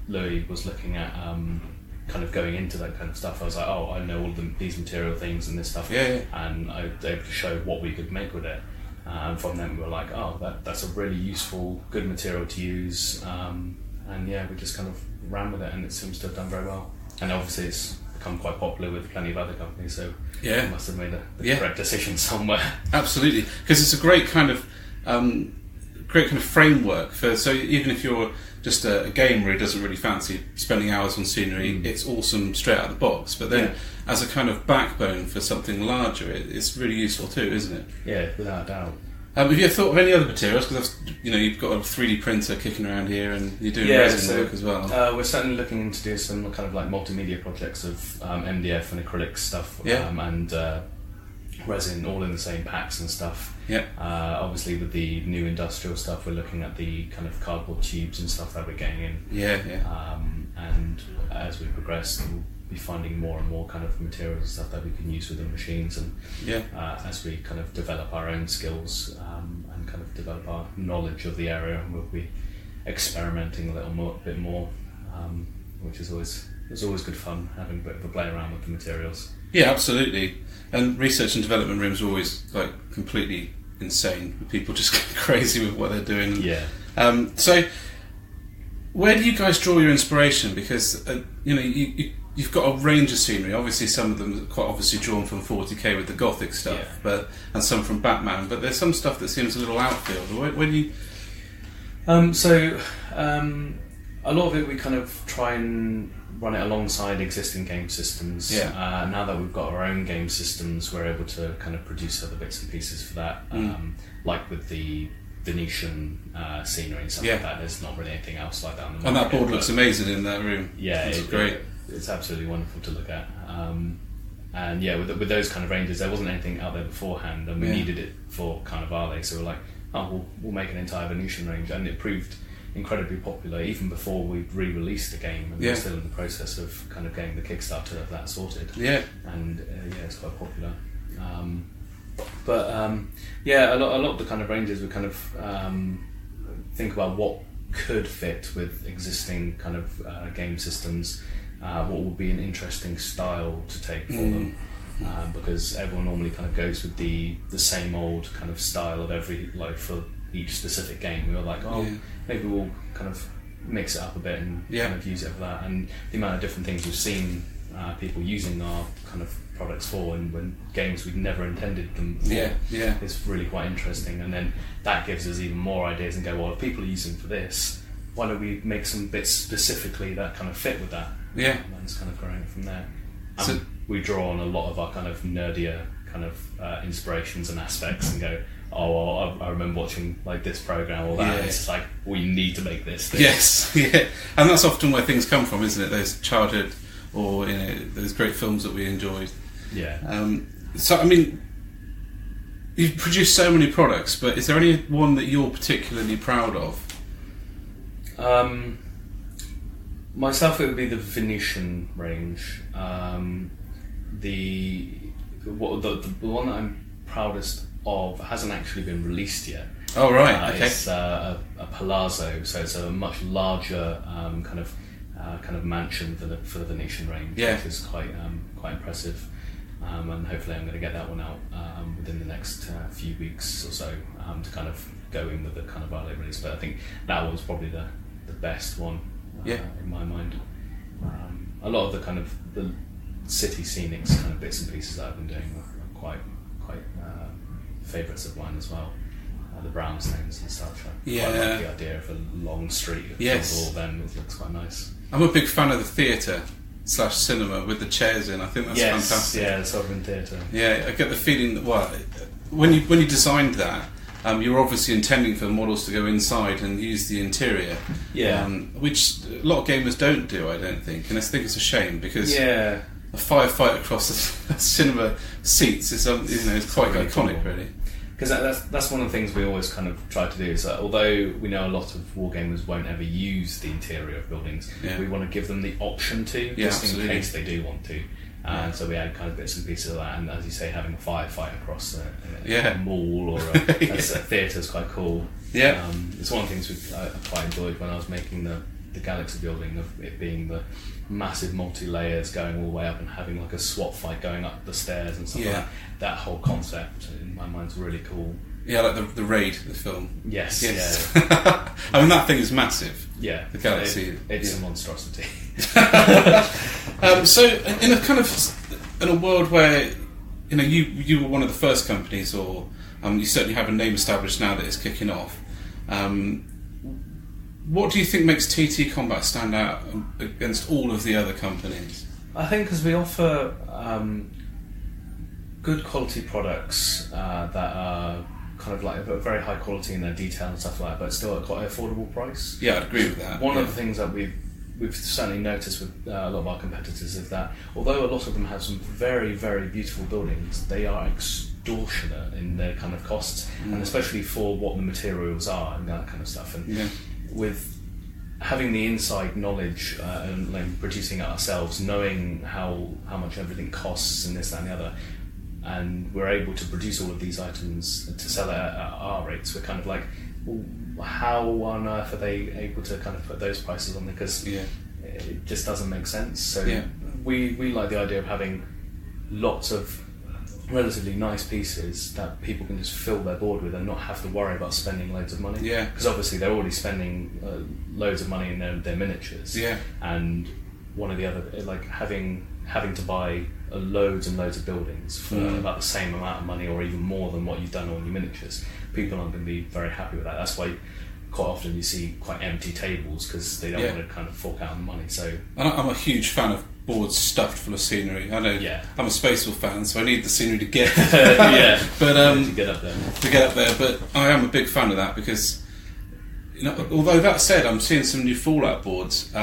Louis was looking at kind of going into that kind of stuff, I was like, I know all of these material things and this stuff, and I was able to show what we could make with it. And from then we were like, that's a really useful, good material to use, and we just kind of ran with it, and it seems to have done very well. And obviously it's become quite popular with plenty of other companies, so I must have made the correct decision somewhere. Absolutely, because it's a great kind of framework for. So even if you're just a gamer who doesn't really fancy spending hours on scenery, it's awesome straight out of the box. But then, as a kind of backbone for something larger, it's really useful too, isn't it? Yeah, without a doubt. Have you thought of any other materials? Because you've got a 3D printer kicking around here, and you're doing resin work as well. We're certainly looking to do some kind of like multimedia projects of MDF and acrylic stuff, and resin all in the same packs and stuff. Obviously, with the new industrial stuff, we're looking at the kind of cardboard tubes and stuff that we're getting in. And as we progress, we'll be finding more and more kind of materials and stuff that we can use within machines, and as we kind of develop our own skills and kind of develop our knowledge of the area, we'll be experimenting a bit more, which is always good fun, having a bit of a play around with the materials. Yeah, absolutely. And research and development rooms are always like completely insane. People just go crazy with what they're doing. So where do you guys draw your inspiration? Because you've got a range of scenery. Obviously, some of them are quite obviously drawn from 40k with the Gothic stuff, and some from Batman. But there's some stuff that seems a little outfield. Where do you? A lot of it we kind of try and run it alongside existing game systems. Now that we've got our own game systems, we're able to kind of produce other bits and pieces for that. Like with the Venetian scenery and stuff like that. There's not really anything else like that on the market. And that board looks amazing in that room. It's great. It's absolutely wonderful to look at. And with those kind of ranges, there wasn't anything out there beforehand, and we needed it for Carnivale, so we're like, we'll make an entire Venetian range, and it proved incredibly popular even before we re-released the game, and we're still in the process of kind of getting the Kickstarter of that sorted. And it's quite popular. A lot of the kind of ranges we kind of think about what could fit with existing kind of game systems. What would be an interesting style to take for them, because everyone normally kind of goes with the same old kind of style of for each specific game. We were like, maybe we'll kind of mix it up a bit and kind of use it for that. And the amount of different things we've seen people using our kind of products for, and when games we'd never intended them for, is really quite interesting. And then that gives us even more ideas and go, well, if people are using for this, why don't we make some bits specifically that kind of fit with that? And it's kind of growing from there. We draw on a lot of our kind of nerdier kind of inspirations and aspects, and go, oh, well, I remember watching like this program or that. Yeah. And it's like, we need to make this thing. Yes, yeah, and that's often where things come from, isn't it? Those childhood, or those great films that we enjoyed. Yeah. So, I mean, you've produced so many products, but is there any one that you're particularly proud of? Myself, it would be the Venetian range. The one that I'm proudest of hasn't actually been released yet. Oh right, okay. It's a palazzo, so it's a much larger kind of mansion for the Venetian range, which is quite impressive. And hopefully I'm going to get that one out within the next few weeks or so to kind of go in with the kind of early release. But I think that was probably the best one in my mind. A lot of the kind of the city scenics kind of bits and pieces that I've been doing are quite favourites of mine as well. The brownstones and stuff. I quite like the idea of a long street of all of them. It looks quite nice. I'm a big fan of the theatre/cinema with the chairs in. I think that's fantastic. Yeah, the Sovereign Theatre. Yeah, I get the feeling that when you designed that, you were obviously intending for the models to go inside and use the interior. Yeah. Which a lot of gamers don't do, I don't think, and I think it's a shame because a firefight across the cinema seats is it's quite iconic, really. Because that's one of the things we always kind of try to do is that although we know a lot of wargamers won't ever use the interior of buildings, we want to give them the option to, just in case they do want to. And so we add kind of bits and pieces of that, and as you say, having a firefight across a mall or a theatre is quite cool. Yeah, it's one of the things I quite enjoyed when I was making the Galaxy building, of it being the massive multi-layers going all the way up and having like a SWAT fight going up the stairs and stuff like that. That whole concept in my mind's really cool. Yeah, like the Raid, the film. Yes. I mean, that thing is massive. Yeah, the Galaxy. It's a monstrosity. So, in a world where you were one of the first companies, or you certainly have a name established now that it's kicking off. What do you think makes TT Combat stand out against all of the other companies? I think because we offer good quality products that are kind of like very high quality in their detail and stuff like that, but still at quite an affordable price. Yeah, I'd agree with that. One of the things that we've certainly noticed with a lot of our competitors is that although a lot of them have some very, very beautiful buildings, they are extortionate in their kind of costs, and especially for what the materials are and that kind of stuff. And with having the inside knowledge and like producing it ourselves, knowing how much everything costs and this, that and the other, and we're able to produce all of these items to sell it at our rates, we're kind of like, well, how on earth are they able to kind of put those prices on there? Because it just doesn't make sense. So we like the idea of having lots of relatively nice pieces that people can just fill their board with and not have to worry about spending loads of money. Yeah. Because obviously they're already spending loads of money in their miniatures. Yeah. And one of the other, like having to buy loads and loads of buildings for about the same amount of money or even more than what you've done on your miniatures, people aren't going to be very happy with that. That's why quite often you see quite empty tables because they don't want to kind of fork out on the money. So, and I'm a huge fan of boards stuffed full of scenery. I know I'm a Spacewolf fan, so I need the scenery to get but to get up there. But I am a big fan of that because, although that said, I'm seeing some new Fallout boards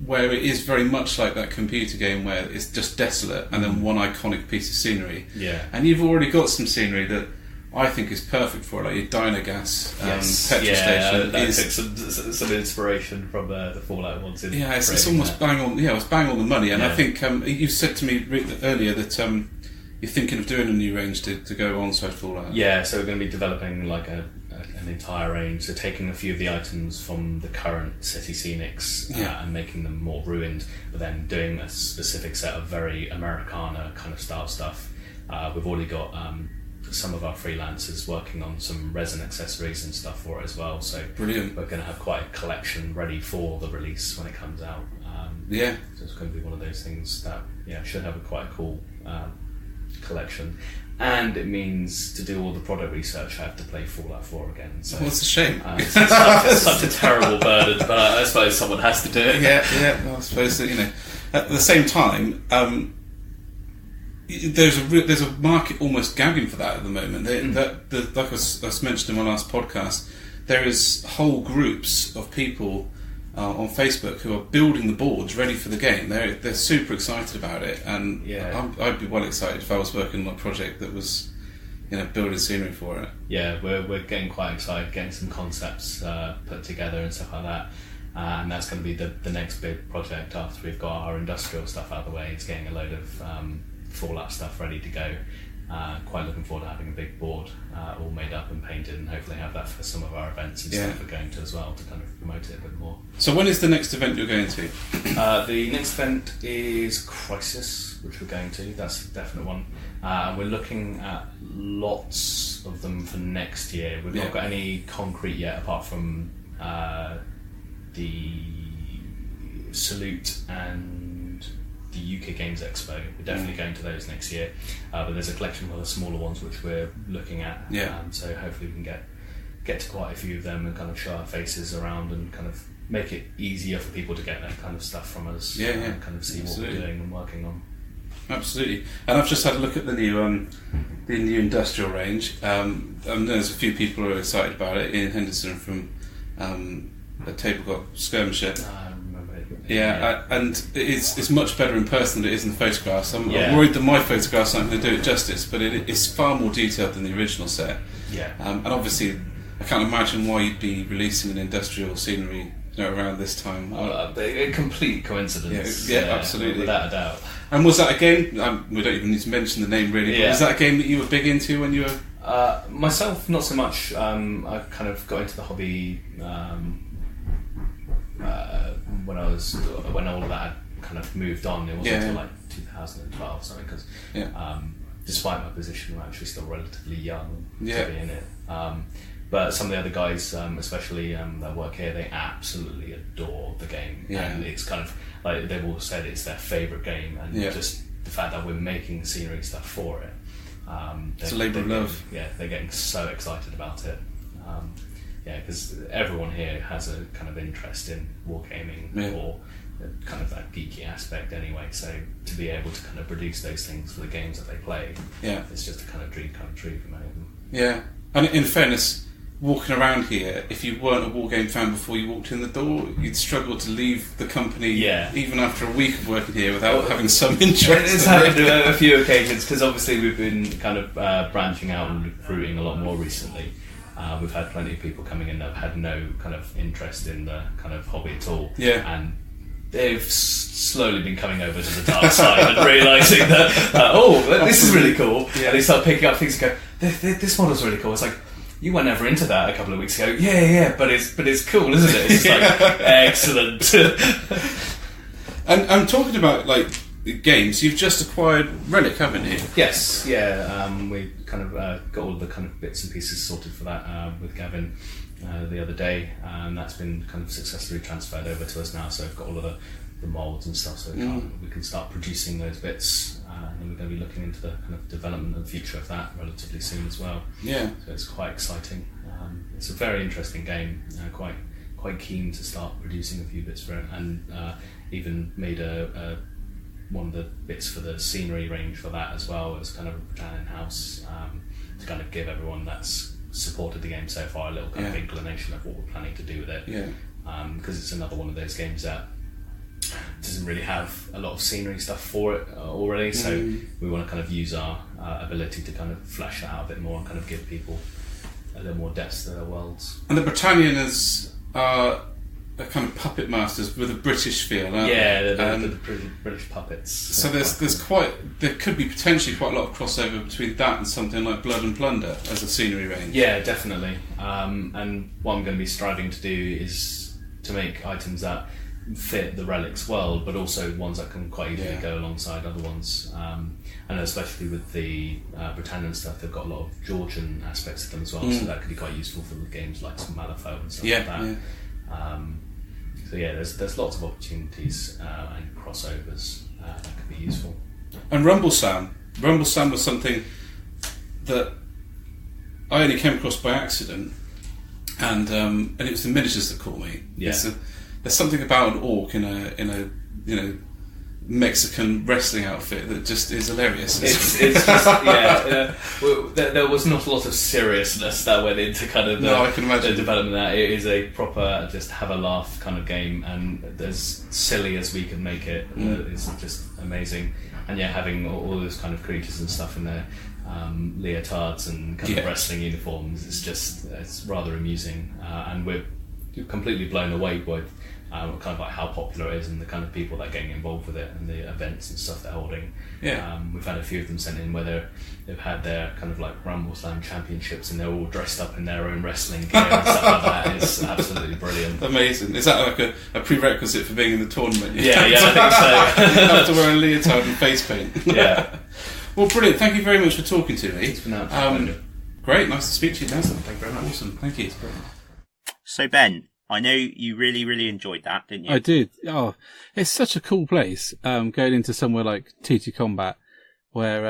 where it is very much like that computer game where it's just desolate and then one iconic piece of scenery. Yeah. And you've already got some scenery that I think is perfect for it, like your Dynagas petrol station. That took some inspiration from the Fallout ones. It's almost bang on. Yeah, it's bang on the money. And I think you said to me earlier that you're thinking of doing a new range to go alongside Fallout. Yeah, so we're going to be developing like an entire range. So taking a few of the items from the current city scenics and making them more ruined, but then doing a specific set of very Americana kind of style stuff. We've already got some of our freelancers working on some resin accessories and stuff for it as well. So brilliant. We're going to have quite a collection ready for the release when it comes out. So it's going to be one of those things that should have quite a cool collection. And it means to do all the product research, I have to play Fallout 4 again. So it's a shame. It's such a terrible burden, but I suppose someone has to do it. Well, I suppose that, at the same time, there's a market almost gagging for that at the moment. Like I was mentioned in my last podcast, there is whole groups of people on Facebook who are building the boards ready for the game. They're super excited about it, and I'd be well excited if I was working on a project that was, building scenery for it. Yeah, we're getting quite excited, getting some concepts put together and stuff like that. And that's going to be the next big project after we've got our industrial stuff out of the way. It's getting a load of Fallout stuff ready to go. Quite looking forward to having a big board all made up and painted, and hopefully have that for some of our events and stuff we're going to as well, to kind of promote it a bit more. So when is the next event you're going to? The next event is Crisis, which we're going to. That's a definite one. We're looking at lots of them for next year. We've not got any concrete yet, apart from the Salute and the UK Games Expo. We're definitely going to those next year, but there's a collection of other smaller ones which we're looking at. So hopefully we can get to quite a few of them and kind of show our faces around and kind of make it easier for people to get that kind of stuff from us. And kind of see what we're doing and working on. Absolutely. And I've just had a look at the new industrial range. There's a few people who are excited about it. Ian Henderson from a tabletop skirmisher. I remember it. And it's much better in person than it is in the photographs. I'm worried that my photographs aren't going to do it justice, but it's far more detailed than the original set. And obviously, I can't imagine why you'd be releasing an industrial scenery around this time. A complete coincidence. Absolutely, without a doubt. And was that a game? We don't even need to mention the name really. But was that a game that you were big into when you were? Myself, not so much. I kind of got into the hobby when all of that had kind of moved on. It wasn't until like 2012 or something, because despite my position, I'm actually still relatively young to be in it. But some of the other guys, especially that work here, they absolutely adore the game, and it's kind of like they've all said it's their favourite game, and just the fact that we're making scenery stuff for it. It's a labour of love. They're getting so excited about it. Because everyone here has a kind of interest in wargaming or kind of that geeky aspect anyway. So to be able to kind of produce those things for the games that they play, it's just a kind of dream come true for many of them. Yeah, and in fairness, walking around here, if you weren't a wargame fan before you walked in the door, you'd struggle to leave the company even after a week of working here without having some interest. It's happened on a few occasions, because obviously we've been kind of branching out and recruiting a lot more recently. We've had plenty of people coming in that have had no kind of interest in the kind of hobby at all. And they've slowly been coming over to the dark side and realising that, this is really cool. And they start picking up things and go, this model's really cool. It's like, you were never into that a couple of weeks ago. But it's cool, isn't it? It's like, excellent. And I'm talking about like games. You've just acquired Relic, haven't you? Yes, we kind of got all the kind of bits and pieces sorted for that with Gavin the other day, and that's been kind of successfully transferred over to us now. So we've got all of the moulds and stuff, so we can start producing those bits, and then we're going to be looking into the kind of development and future of that relatively soon as well. So it's quite exciting. It's a very interesting game. Quite keen to start producing a few bits for it, and even made one of the bits for the scenery range for that as well. It was kind of a Britannian house to kind of give everyone that's supported the game so far a little kind of inclination of what we're planning to do with it. Because it's another one of those games that doesn't really have a lot of scenery stuff for it already, so we want to kind of use our ability to kind of flesh that out a bit more and kind of give people a little more depth to their worlds. And the Britannians are kind of puppet masters with a British feel, aren't they? The British puppets. So there could be potentially quite a lot of crossover between that and something like Blood and Plunder as a scenery range. Yeah, definitely. And what I'm going to be striving to do is to make items that fit the Relic's world, but also ones that can quite easily go alongside other ones. And especially with the Britannian stuff, they've got a lot of Georgian aspects to them as well, so that could be quite useful for the games like some Malifaux and stuff like that. So there's lots of opportunities and crossovers that could be useful. And Rumblesam was something that I only came across by accident, and it was the miniatures that caught me. There's something about an orc in a Mexican wrestling outfit that just is hilarious. It's just, well, there was not a lot of seriousness that went into kind of I can imagine the development of that. It is a proper just have a laugh kind of game, and as silly as we can make it, it's just amazing. And having all those kind of creatures and stuff in their leotards and kind of wrestling uniforms, it's rather amusing, and we're completely blown away by kind of like how popular it is and the kind of people that are getting involved with it and the events and stuff they're holding. We've had a few of them sent in where they've had their kind of like Rumble Slam championships and they're all dressed up in their own wrestling gear and stuff like that. It's absolutely brilliant. Amazing. Is that like a prerequisite for being in the tournament? I think so. You have to wear a leotard and face paint. Well, brilliant. Thank you very much for talking to me. It's been an absolute great. Nice to speak to you, Dan. Thank you very much. Awesome. Thank you. So Ben, I know you really, really enjoyed that, didn't you? I did. Oh, it's such a cool place. Going into somewhere like TT Combat, where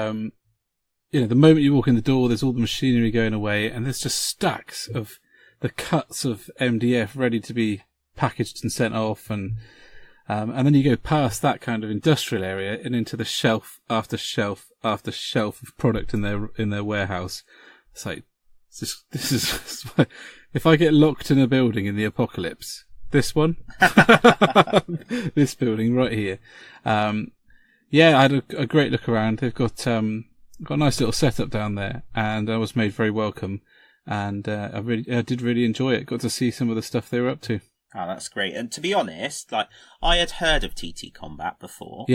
the moment you walk in the door, there's all the machinery going away, and there's just stacks of the cuts of MDF ready to be packaged and sent off, and then you go past that kind of industrial area and into the shelf after shelf after shelf of product in their warehouse. It's like this is. If I get locked in a building in the apocalypse, this one, this building right here, I had a great look around. They've got a nice little setup down there, and I was made very welcome, and I did really enjoy it. Got to see some of the stuff they were up to. Oh, that's great. And to be honest, like I had heard of TT Combat before,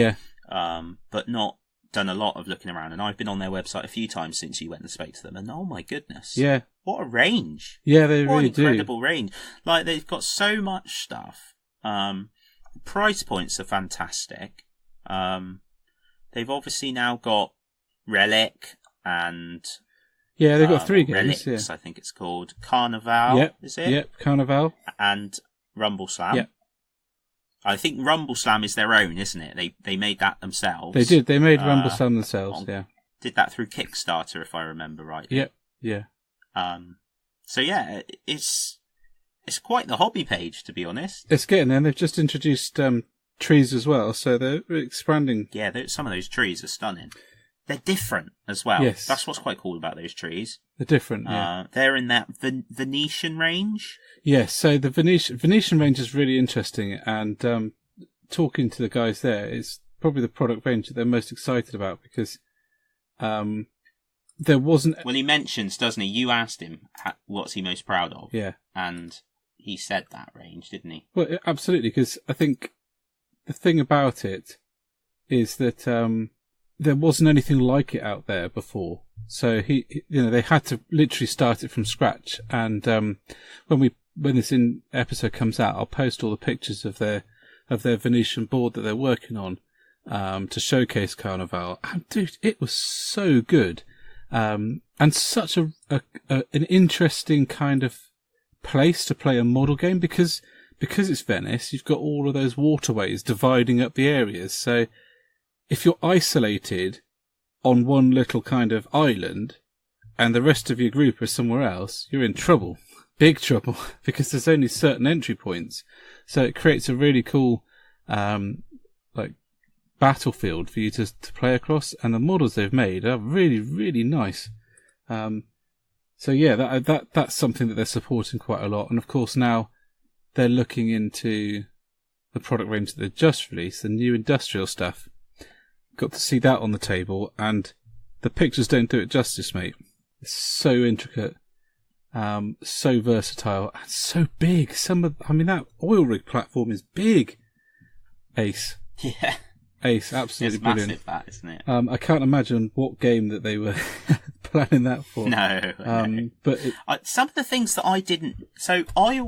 but not done a lot of looking around, and I've been on their website a few times since you went and spoke to them, and oh my goodness, what a range! Yeah, they really do. Incredible range. Like they've got so much stuff. Price points are fantastic. They've obviously now got Relic and they've got 3 games. Relics, I think it's called Carnival. Is it? Yep, Carnival and Rumble Slam. Yep. I think Rumble Slam is their own, isn't it? They made that themselves. They did. They made Rumble Slam themselves. Did that through Kickstarter, if I remember right. Yep. Yeah. So it's quite the hobby page, to be honest. It's getting there. They've just introduced trees as well, so they're expanding. Yeah, some of those trees are stunning. They're different as well. Yes. That's what's quite cool about those trees. They're different, yeah. They're in that Venetian range. Yes, so the Venetian range is really interesting, and talking to the guys there, it's probably the product range that they're most excited about, because there wasn't... Well, he mentions, doesn't he? You asked him what's he most proud of. Yeah. And he said that range, didn't he? Well, absolutely, because I think the thing about it is that there wasn't anything like it out there before. So they had to literally start it from scratch. And when this episode comes out, I'll post all the pictures of their Venetian board that they're working on to showcase Carnival. And dude, it was so good, and such an interesting kind of place to play a model game, because it's Venice. You've got all of those waterways dividing up the areas. So if you're isolated on one little kind of island and the rest of your group are somewhere else, you're in trouble. Big trouble, because there's only certain entry points. So it creates a really cool battlefield for you to play across, and the models they've made are really, really nice. So yeah, that's something that they're supporting quite a lot. And of course now they're looking into the product range that they've just released, the new industrial stuff. Got to see that on the table, and the pictures don't do it justice, mate. It's so intricate, so versatile, and so big. That oil rig platform is big. Ace. Yeah. Ace, absolutely brilliant. It's massive, that, isn't it? I can't imagine what game that they were planning that for. No. But some of the things that I didn't... So I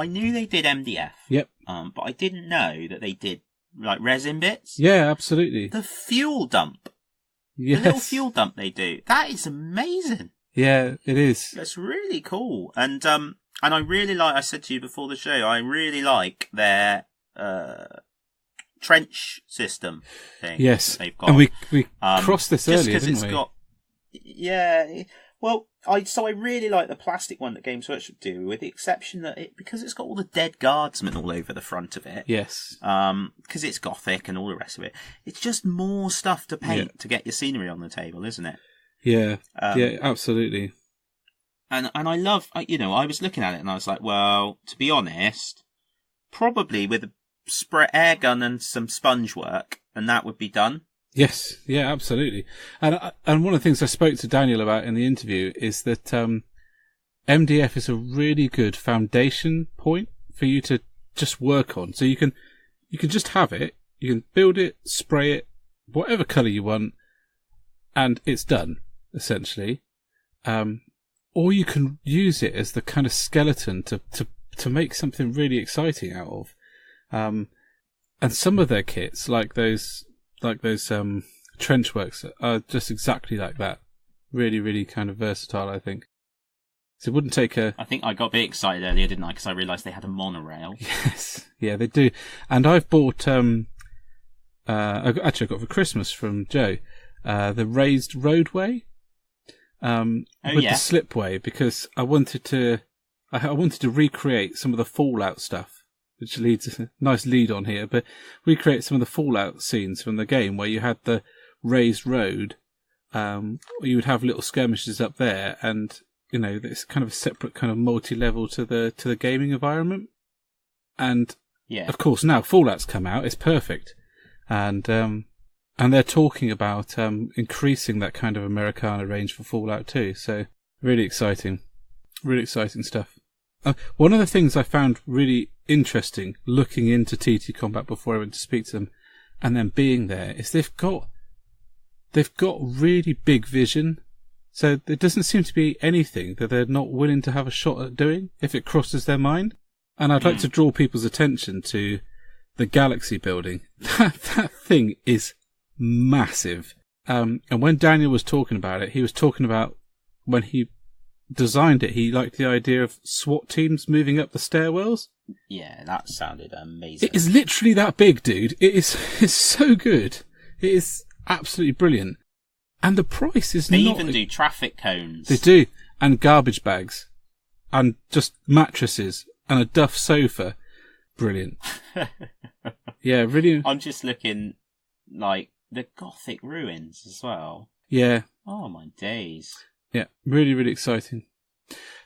knew they did MDF. Yep. But I didn't know that they did like resin bits. Yeah, absolutely. The fuel dump. Yes. The little fuel dump they do. That is amazing. Yeah, it is. That's really cool. And I really like, I said to you before the show, I really like their trench system thing. Yes. They've got. And we crossed this earlier, didn't we? Yeah. Well, I really like the plastic one that Games Workshop do, with the exception that because it's got all the dead guardsmen all over the front of it. Yes. Because it's gothic and all the rest of it. It's just more stuff to paint to get your scenery on the table, isn't it? Yeah. Yeah, absolutely. And I love, I was looking at it and I was like, well, to be honest, probably with a air gun and some sponge work, and that would be done. Yes, yeah, absolutely. And one of the things I spoke to Daniel about in the interview is that MDF is a really good foundation point for you to just work on. So you can just have it, you can build it, spray it, whatever colour you want, and it's done, essentially. Or you can use it as the kind of skeleton to make something really exciting out of. And some of their kits, like those trench works, are just exactly like that. Really, really kind of versatile, I think. So it wouldn't take a... I think I got a bit excited earlier, didn't I? Because I realised they had a monorail. Yes, yeah, they do. And I've bought... I got for Christmas from Joe, the raised roadway with the slipway, because I wanted to recreate some of the Fallout stuff, which leads a nice lead on here, but recreate some of the Fallout scenes from the game where you had the raised road. You would have little skirmishes up there, and it's kind of a separate kind of multi-level to the gaming environment. And of course now Fallout's come out, it's perfect, and they're talking about increasing that kind of Americana range for Fallout 2. So really exciting stuff. One of the things I found really interesting looking into TT Combat before I went to speak to them, and then being there, is they've got really big vision. So there doesn't seem to be anything that they're not willing to have a shot at doing if it crosses their mind. And I'd like to draw people's attention to the Galaxy building. That thing is massive. And when Daniel was talking about it, he was talking about when he designed it, he liked the idea of SWAT teams moving up the stairwells. Yeah, that sounded amazing. It is literally that big, dude. It's so good. It is absolutely brilliant. And the price is They not... even do traffic cones. They do. And garbage bags. And just mattresses. And a Duff sofa. Brilliant. Yeah, really... I'm just looking, like, the Gothic ruins as well. Yeah. Oh, my days. Yeah, really, really exciting.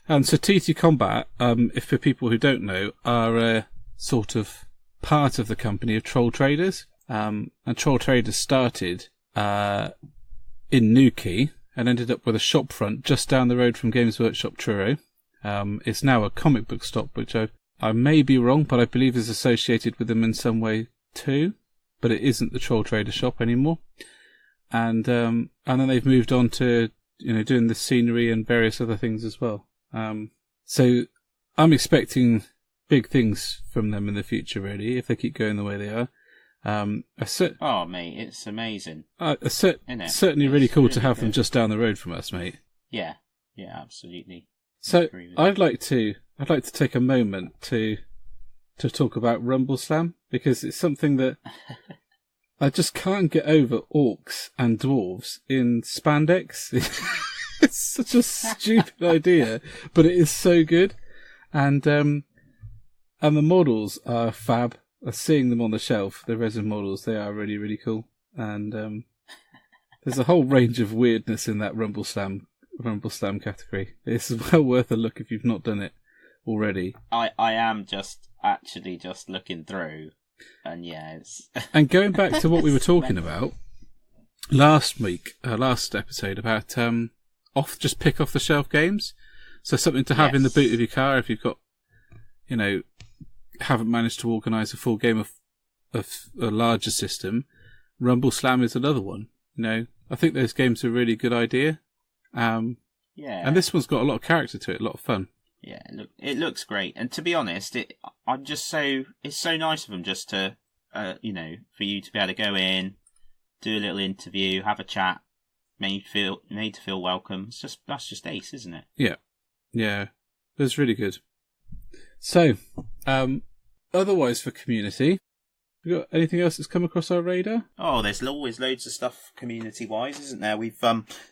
So TT Combat, if for people who don't know, are a sort of part of the company of Troll Traders. And Troll Traders started in Newquay and ended up with a shop front just down the road from Games Workshop Truro. It's now a comic book stop, which I may be wrong, but I believe is associated with them in some way too. But it isn't the Troll Trader shop anymore. And then they've moved on to doing the scenery and various other things as well. So I'm expecting big things from them in the future, really, if they keep going the way they are. Oh, mate, it's amazing. Certainly really cool to have them just down the road from us, mate. Yeah, absolutely. So I'd like to take a moment to talk about Rumble Slam, because it's something that I just can't get over orcs and dwarves in spandex. It's such a stupid idea, but it is so good. And the models are fab. Seeing them on the shelf, the resin models, they are really, really cool. And there's a whole range of weirdness in that Rumble Slam category. It's well worth a look if you've not done it already. I am just looking through. And it's... And going back to what we were talking about last week, last episode, about just pick off the shelf games. So something to have in the boot of your car if you've got, haven't managed to organise a full game of a larger system. Rumble Slam is another one. I think those games are a really good idea. And this one's got a lot of character to it, a lot of fun. Yeah, it looks great, and to be honest, it's so nice of them just to, for you to be able to go in, do a little interview, have a chat, made to feel welcome. That's just ace, isn't it? Yeah, it's really good. So, otherwise for community, We got anything else that's come across our radar? Oh, there's always loads of stuff community-wise, isn't there? We've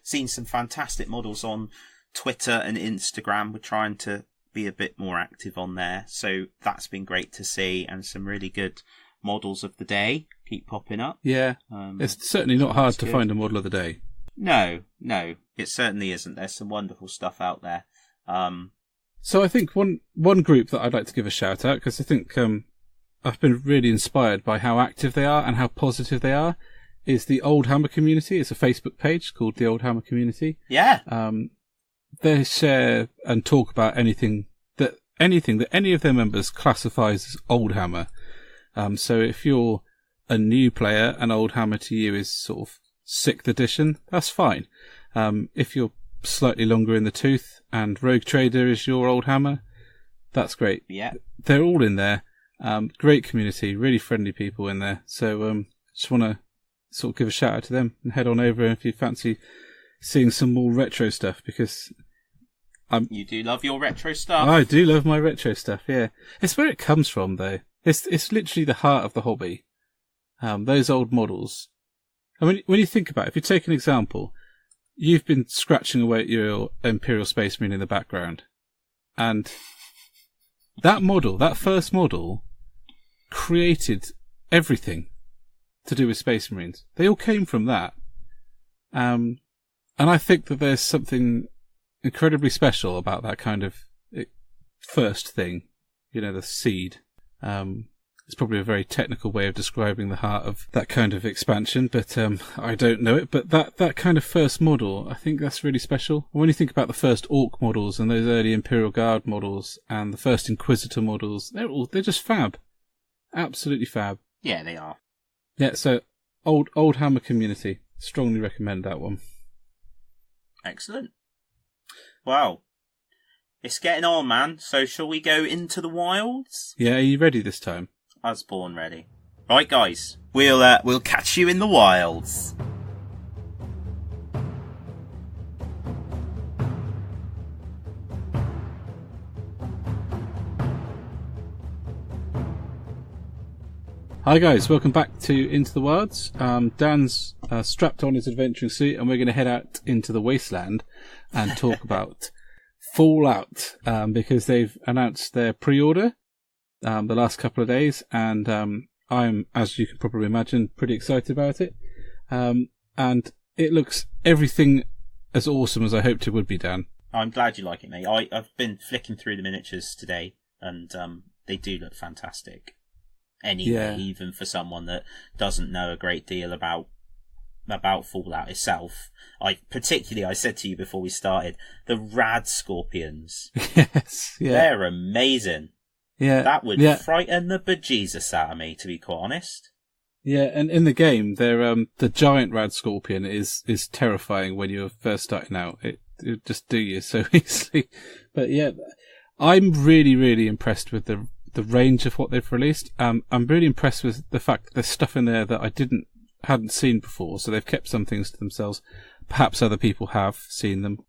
seen some fantastic models on Twitter and Instagram. We're trying to be a bit more active on there, so that's been great to see, and some really good models of the day keep popping up. Yeah, it's certainly not hard to find a model of the day. No, it certainly isn't. There's some wonderful stuff out there. So I think one group that I'd like to give a shout out, because I think I've been really inspired by how active they are and how positive they are, is the Old Hammer community. It's a Facebook page called the Old Hammer Community. Yeah. They share and talk about anything that any of their members classifies as Old Hammer. So if you're a new player, an Old Hammer to you is sort of 6th edition, that's fine. If you're slightly longer in the tooth and Rogue Trader is your Old Hammer, that's great. Yeah. They're all in there. Great community, really friendly people in there. So just want to sort of give a shout out to them and head on over if you fancy seeing some more retro stuff, because you do love your retro stuff. I do love my retro stuff, yeah. It's where it comes from, though. It's literally the heart of the hobby. Those old models. And when you think about it, if you take an example, you've been scratching away at your Imperial Space Marine in the background, and that model, that first model, created everything to do with Space Marines. They all came from that. And I think that there's something incredibly special about that kind of first thing, the seed. It's probably a very technical way of describing the heart of that kind of expansion, but I don't know it. But that kind of first model, I think that's really special. When you think about the first Orc models and those early Imperial Guard models and the first Inquisitor models, they're just fab. Absolutely fab. Yeah, they are. Yeah, so Old Hammer community. Strongly recommend that one. Excellent. Wow. It's getting on, man. So shall we go into the wilds? Yeah, are you ready this time? I was born ready. Right, guys. We'll catch you in the wilds. Hi guys, welcome back to Into the Wilds. Dan's strapped on his adventuring suit and we're going to head out into the wasteland and talk about Fallout, because they've announced their pre-order the last couple of days, and I'm, as you can probably imagine, pretty excited about it. And it looks everything as awesome as I hoped it would be, Dan. I'm glad you like it, mate. I've been flicking through the miniatures today, and they do look fantastic. Anyway, even for someone that doesn't know a great deal about Fallout itself. I said to you before we started, the rad scorpions. Yes, yeah. They're amazing. Yeah. That would frighten the bejesus out of me, to be quite honest. Yeah, and in the game, they're the giant rad scorpion is terrifying when you're first starting out. It just do you so easily. But yeah, I'm really, really impressed with the range of what they've released. I'm really impressed with the fact that there's stuff in there that I hadn't seen before, so they've kept some things to themselves. Perhaps other people have seen them.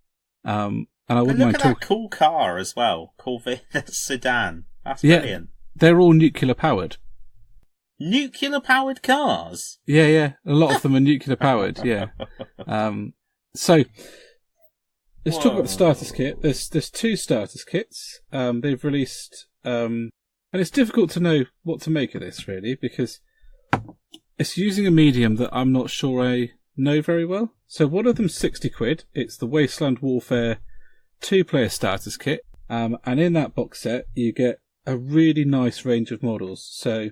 And I wouldn't mind talking. Look at that cool car as well, Corvette sedan. That's brilliant. They're all nuclear powered. Nuclear powered cars? Yeah. A lot of them are nuclear powered. Yeah. So let's talk about the starters kit. There's 2 starters kits. They've released, and it's difficult to know what to make of this really, because it's using a medium that I'm not sure I know very well. So one of them's £60. It's the Wasteland Warfare 2-player starters kit. And in that box set, you get a really nice range of models. So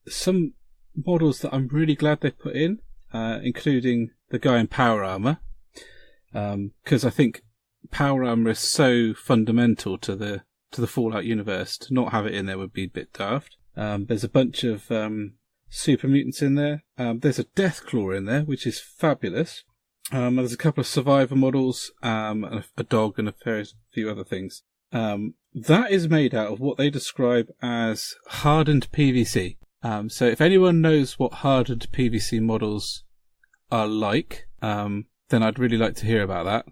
some models that I'm really glad they put in, including the guy in power armor, because I think power armor is so fundamental to the Fallout universe. To not have it in there would be a bit daft. There's a bunch of super mutants in there. There's a Deathclaw in there, which is fabulous. There's a couple of survivor models, and a dog, and a few other things. That is made out of what they describe as hardened PVC. So if anyone knows what hardened PVC models are like, then I'd really like to hear about that.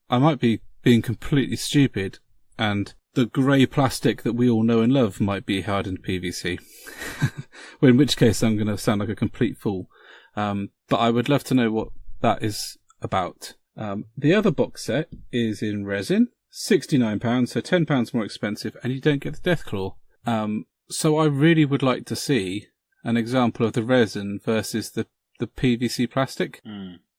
I might be being completely stupid, and the grey plastic that we all know and love might be hardened PVC. in which case I'm going to sound like a complete fool. But I would love to know what that is about. The other box set is in resin, £69, so £10 more expensive, and you don't get the Deathclaw. So I really would like to see an example of the resin versus the PVC plastic,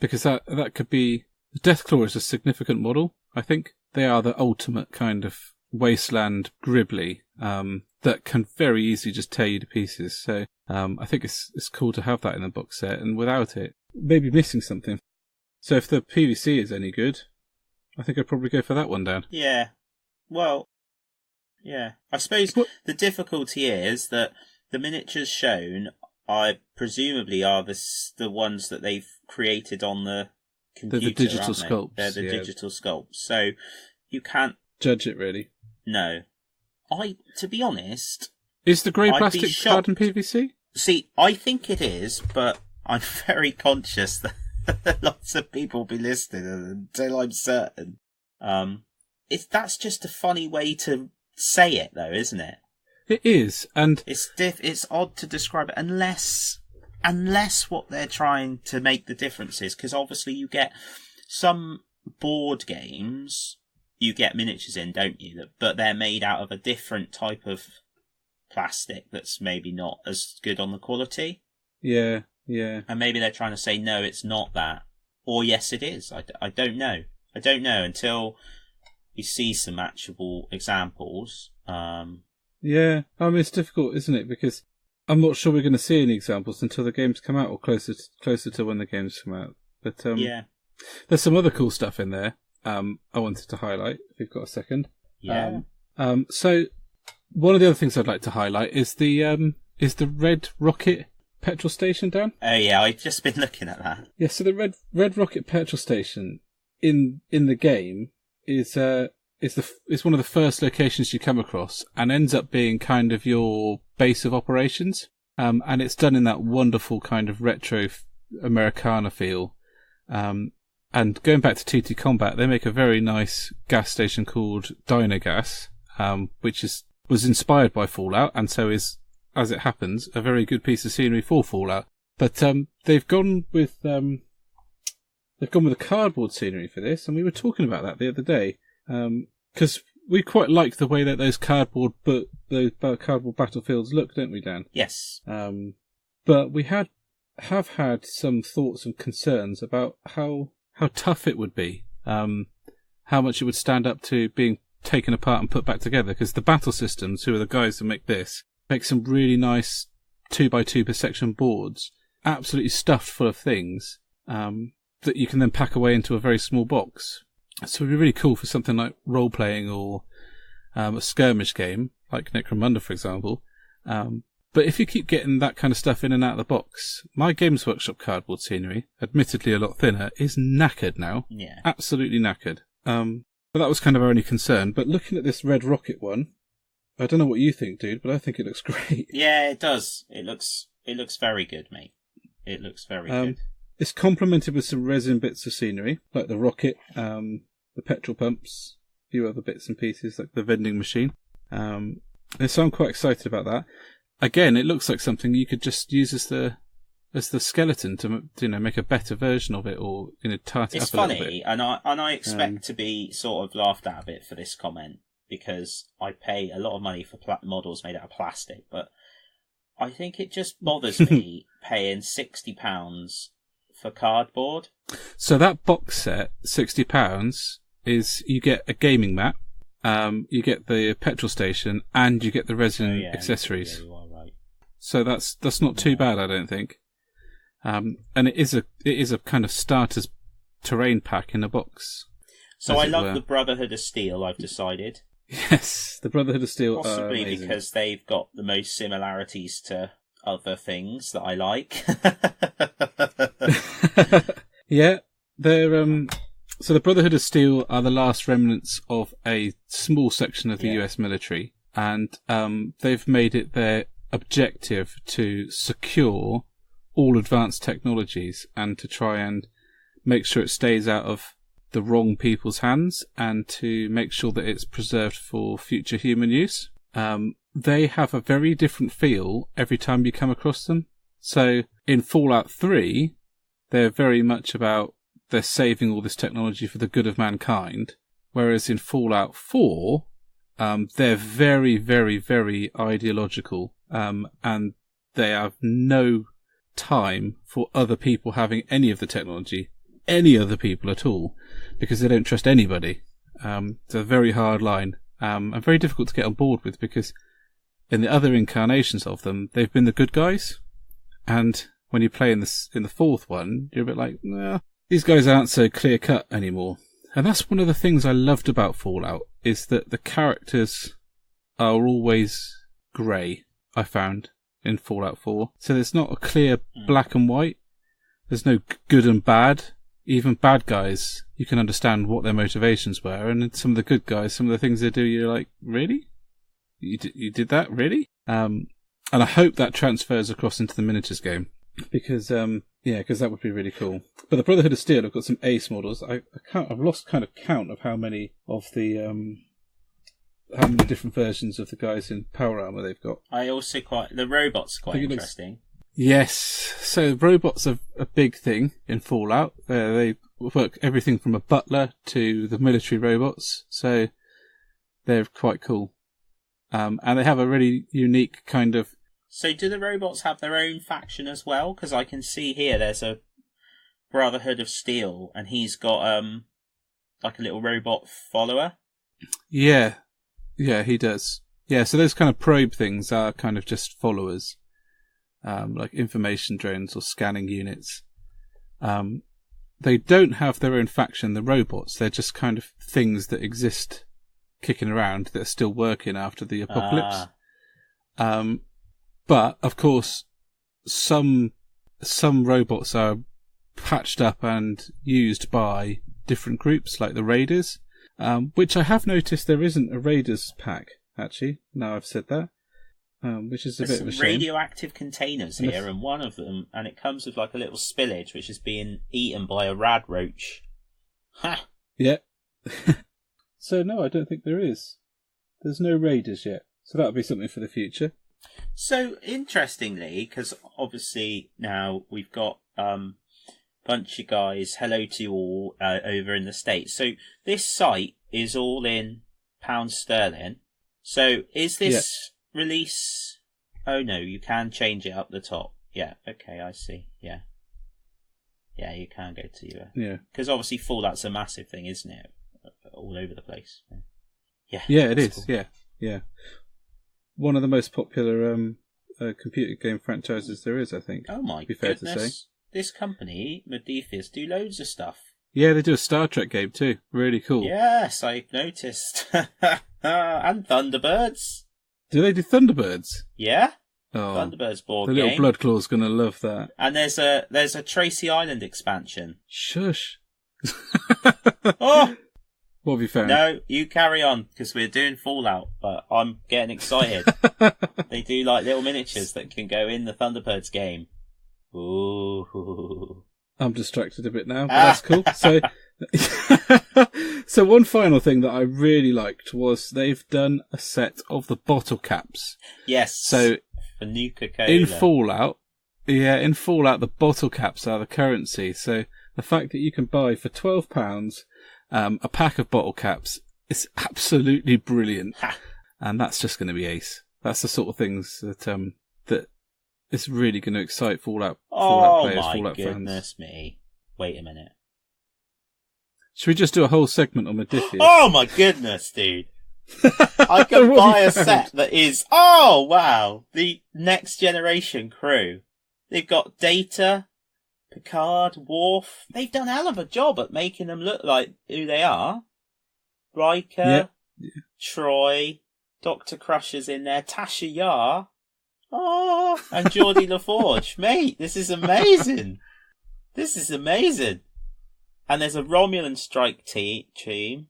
because that could be... The Deathclaw is a significant model, I think. They are the ultimate kind of wasteland gribbly that can very easily just tear you to pieces. So I think it's cool to have that in the box set, and without it, maybe missing something. So if the PVC is any good, I think I'd probably go for that one, Dan. Yeah. Well, yeah. I suppose the difficulty is that the miniatures shown presumably are the ones that they've created on the computer. They're the digital aren't they? sculpts. They're the digital sculpts. So you can't judge it, really. No. To be honest... Is the grey I'd plastic be hard in PVC? See, I think it is, but I'm very conscious that lots of people will be listening until I'm certain. That's just a funny way to say it, though, isn't it? It is, and it's odd to describe it unless what they're trying to make the difference is, because obviously you get some board games, you get miniatures in, don't you? But they're made out of a different type of plastic that's maybe not as good on the quality. Yeah. And maybe they're trying to say, no, it's not that. Or yes, it is. I don't know. I don't know until you see some actual examples. Yeah, I mean, it's difficult, isn't it? Because I'm not sure we're going to see any examples until the games come out, or closer to when the games come out. But yeah, there's some other cool stuff in there. I wanted to highlight, if you've got a second. Yeah. So one of the other things I'd like to highlight is the Red Rocket petrol station, Dan. Oh yeah, I've just been looking at that. Yeah, so the Red Rocket petrol station in the game is one of the first locations you come across, and ends up being kind of your base of operations. And it's done in that wonderful kind of retro Americana feel. And going back to 2T Combat, they make a very nice gas station called Dynagas, which was inspired by Fallout, and so is, as it happens, a very good piece of scenery for Fallout. But they've gone with a cardboard scenery for this, and we were talking about that the other day, because we quite like the way that those cardboard battlefields look, don't we, Dan? Yes. But we have had some thoughts and concerns about how tough it would be, how much it would stand up to being taken apart and put back together, because the battle systems, who are the guys that make this, make some really nice 2x2 per section boards, absolutely stuffed full of things, that you can then pack away into a very small box. So it'd be really cool for something like role-playing or a skirmish game, like Necromunda, for example. But if you keep getting that kind of stuff in and out of the box, my Games Workshop cardboard scenery, admittedly a lot thinner, is knackered now. Yeah. Absolutely knackered. But that was kind of our only concern. But looking at this Red Rocket one, I don't know what you think, dude, but I think it looks great. Yeah, it does. It looks very good, mate. It looks very good. It's complemented with some resin bits of scenery, like the rocket, the petrol pumps, a few other bits and pieces, like the vending machine. And so I'm quite excited about that. Again, it looks like something you could just use as the skeleton to make a better version of it, or tart it it's up a little bit. It's funny, and I expect to be sort of laughed at a bit for this comment, because I pay a lot of money for models made out of plastic, but I think it just bothers me paying £60 for cardboard. So that box set, £60, is you get a gaming mat, you get the petrol station, and you get the resin accessories. Yeah, you are right. So that's not too bad, I don't think. And it is a kind of starter's terrain pack in a box. So I love the Brotherhood of Steel, I've decided. Yes, the Brotherhood of Steel. Possibly are amazing. because they've got the most similarities to other things that I like. Yeah, they're so the Brotherhood of Steel are the last remnants of a small section of the US military, and they've made it their objective to secure all advanced technologies and to try and make sure it stays out of the wrong people's hands, and to make sure that it's preserved for future human use. they have a very different feel every time you come across them. So in Fallout 3, they're very much about they're saving all this technology for the good of mankind, whereas in Fallout 4, they're very, very, very ideological, and they have no time for other people having any of the technology, any other people at all, because they don't trust anybody. It's a very hard line, and very difficult to get on board with, because in the other incarnations of them, they've been the good guys, and when you play in the fourth one, you're a bit like, nah, these guys aren't so clear-cut anymore. And that's one of the things I loved about Fallout, is that the characters are always grey, I found, in Fallout 4. So there's not a clear black and white. There's no good and bad. Even bad guys, you can understand what their motivations were. And some of the good guys, some of the things they do, you're like, really? You did that? Really? And I hope that transfers across into the miniatures game. Because that would be really cool. But the Brotherhood of Steel have got some ace models. I've lost kind of count of how many of the how many different versions of the guys in power armor they've got. The robots are quite interesting. Yes, so robots are a big thing in Fallout. They work everything from a butler to the military robots, so they're quite cool. And they have a really unique kind of. So do the robots have their own faction as well? Because I can see here there's a Brotherhood of Steel, and he's got like a little robot follower. Yeah, he does. Yeah, so those kind of probe things are kind of just followers, like information drones or scanning units. They don't have their own faction, the robots. They're just kind of things that exist kicking around that are still working after the apocalypse. But, of course, some robots are patched up and used by different groups, like the Raiders, which I have noticed there isn't a Raiders pack, actually, now I've said that, which is bit of a shame. Radioactive containers here, and one of them, and it comes with like a little spillage, which is being eaten by a rad roach. Ha! Yeah. So, no, I don't think there is. There's no Raiders yet, so that'll be something for the future. So, interestingly, because obviously now we've got bunch of guys, hello to you all, over in the States. So, this site is all in £sterling. So, is this release... Oh, no, you can change it up the top. Yeah, okay, I see. Yeah. Yeah, you can go to... yeah. Because obviously Fallout's a massive thing, isn't it? All over the place. Yeah. Yeah, it is. Cool. Yeah. One of the most popular computer game franchises there is, I think. Oh my goodness. To say. This company, Modiphius, do loads of stuff. Yeah, they do a Star Trek game too. Really cool. Yes, I've noticed. And Thunderbirds. Do they do Thunderbirds? Yeah. Oh, Thunderbirds board the game. little Bloodclaw's going to love that. And there's a Tracy Island expansion. Shush. Oh! What have you found? No, you carry on, because we're doing Fallout, but I'm getting excited. They do like little miniatures that can go in the Thunderbirds game. Ooh. I'm distracted a bit now, but that's cool. So one final thing that I really liked was they've done a set of the bottle caps. Yes. So for Nuka-Cola. In Fallout, the bottle caps are the currency. So the fact that you can buy for £12 a pack of bottle caps is absolutely brilliant. Ha. And that's just going to be ace. That's the sort of things that is really going to excite Fallout players, Fallout fans. Oh my goodness me. Wait a minute. Should we just do a whole segment on Modiphius? Oh my goodness, dude. I can buy a set that is, oh wow, the next generation crew. They've got Data, Picard, Worf. They've done a hell of a job at making them look like who they are. Riker, Troy, Dr. Crusher's in there, Tasha Yar. Oh, and Geordie LaForge. Mate, this is amazing. This is amazing. And there's a Romulan strike team.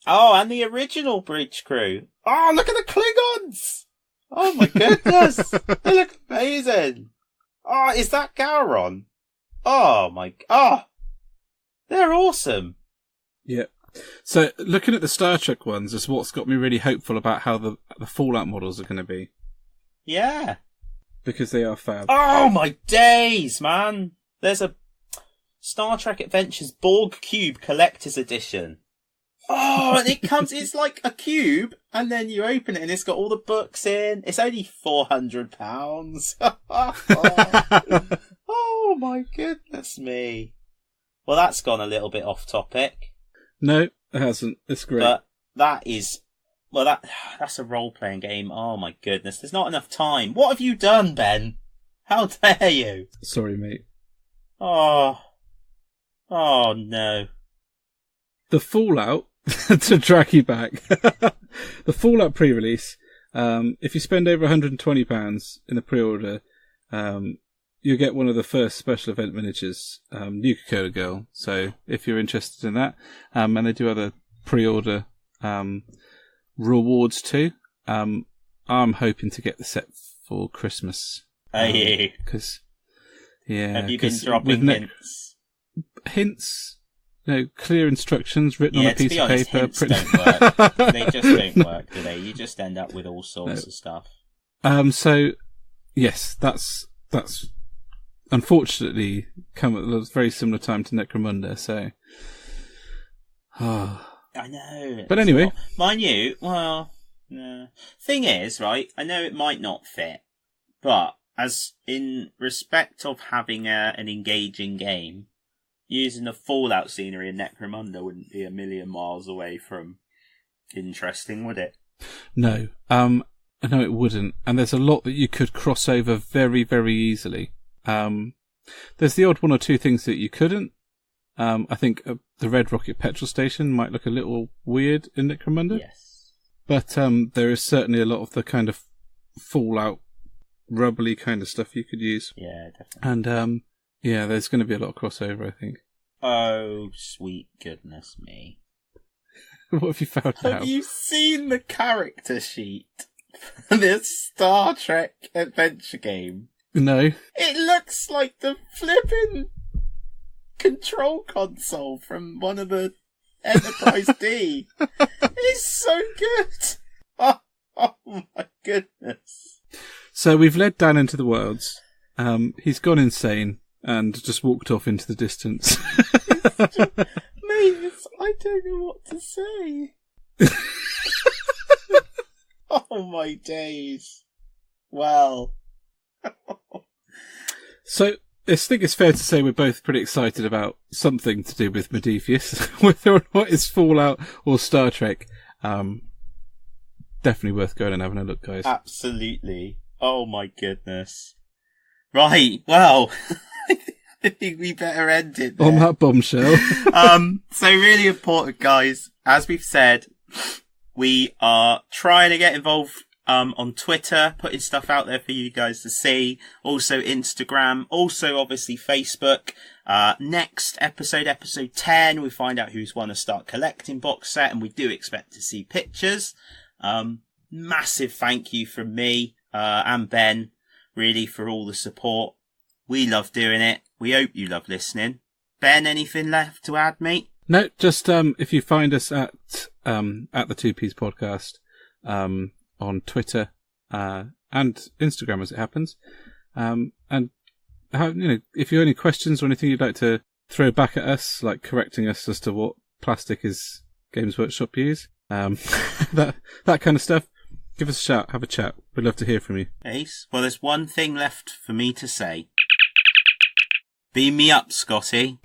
Oh, and the original bridge crew. Oh, look at the Klingons. Oh my goodness. They look amazing. Oh, is that Gowron? Oh my... Oh! They're awesome! Yeah. So, looking at the Star Trek ones is what's got me really hopeful about how the Fallout models are going to be. Yeah. Because they are fab. Oh my days, man! There's a Star Trek Adventures Borg Cube Collector's Edition. Oh, and it's like a cube, and then you open it and it's got all the books in. It's only £400. Oh my goodness me. Well, that's gone a little bit off topic. No, it hasn't. It's great. But that's a role-playing game. Oh my goodness. There's not enough time. What have you done, Ben? How dare you? Sorry, mate. Oh no. The Fallout, to drag you back, the Fallout pre-release, if you spend over £120 in the pre-order, you get one of the first special event miniatures, Nuka-Cola Girl. So if you're interested in that, and they do other pre-order rewards too, I'm hoping to get the set for Christmas. Are you? Because, yeah. Have you been dropping hints? Hints? Clear instructions written on a piece of paper. Hints don't work. They just don't work, do they? You just end up with all sorts of stuff. So, yes, that's unfortunately come at a very similar time to Necromunda, so... I know. But anyway. Mind you, thing is, right, I know it might not fit, but as in respect of having an engaging game, using the Fallout scenery in Necromunda wouldn't be a million miles away from interesting, would it? No. No, it wouldn't. And there's a lot that you could cross over very, very easily. There's the odd one or two things that you couldn't. I think the Red Rocket petrol station might look a little weird in Necromunda. Yes. But there is certainly a lot of the kind of Fallout rubbly kind of stuff you could use. Yeah, definitely. And yeah, there's going to be a lot of crossover, I think. Oh, sweet goodness me. What have you found out? Have you seen the character sheet for this Star Trek adventure game? No. It looks like the flipping control console from one of the Enterprise D. It's so good. Oh my goodness. So we've led Dan into the worlds. He's gone insane and just walked off into the distance. Mate, I don't know what to say. Oh my days. Well. So I think it's fair to say we're both pretty excited about something to do with Modiphius, whether or not it's Fallout or Star Trek. Definitely worth going and having a look, guys. Absolutely. Oh my goodness. Right, well, I think we better end it there. On that bombshell. So really important, guys. As we've said, we are trying to get involved on Twitter, putting stuff out there for you guys to see. Also Instagram, also obviously Facebook. Next episode 10, we find out who's won a Start Collecting box set, and we do expect to see pictures. Massive thank you from me and Ben, really, for all the support. We love doing it. We hope you love listening. Ben, anything left to add, mate? No, just if you find us at the 2P's podcast on Twitter and Instagram, as it happens, and if you have any questions or anything you'd like to throw back at us, like correcting us as to what plastic is Games Workshop use, that kind of stuff, give us a shout, have a chat. We'd love to hear from you. Ace, well, there's one thing left for me to say. Beam me up, Scotty.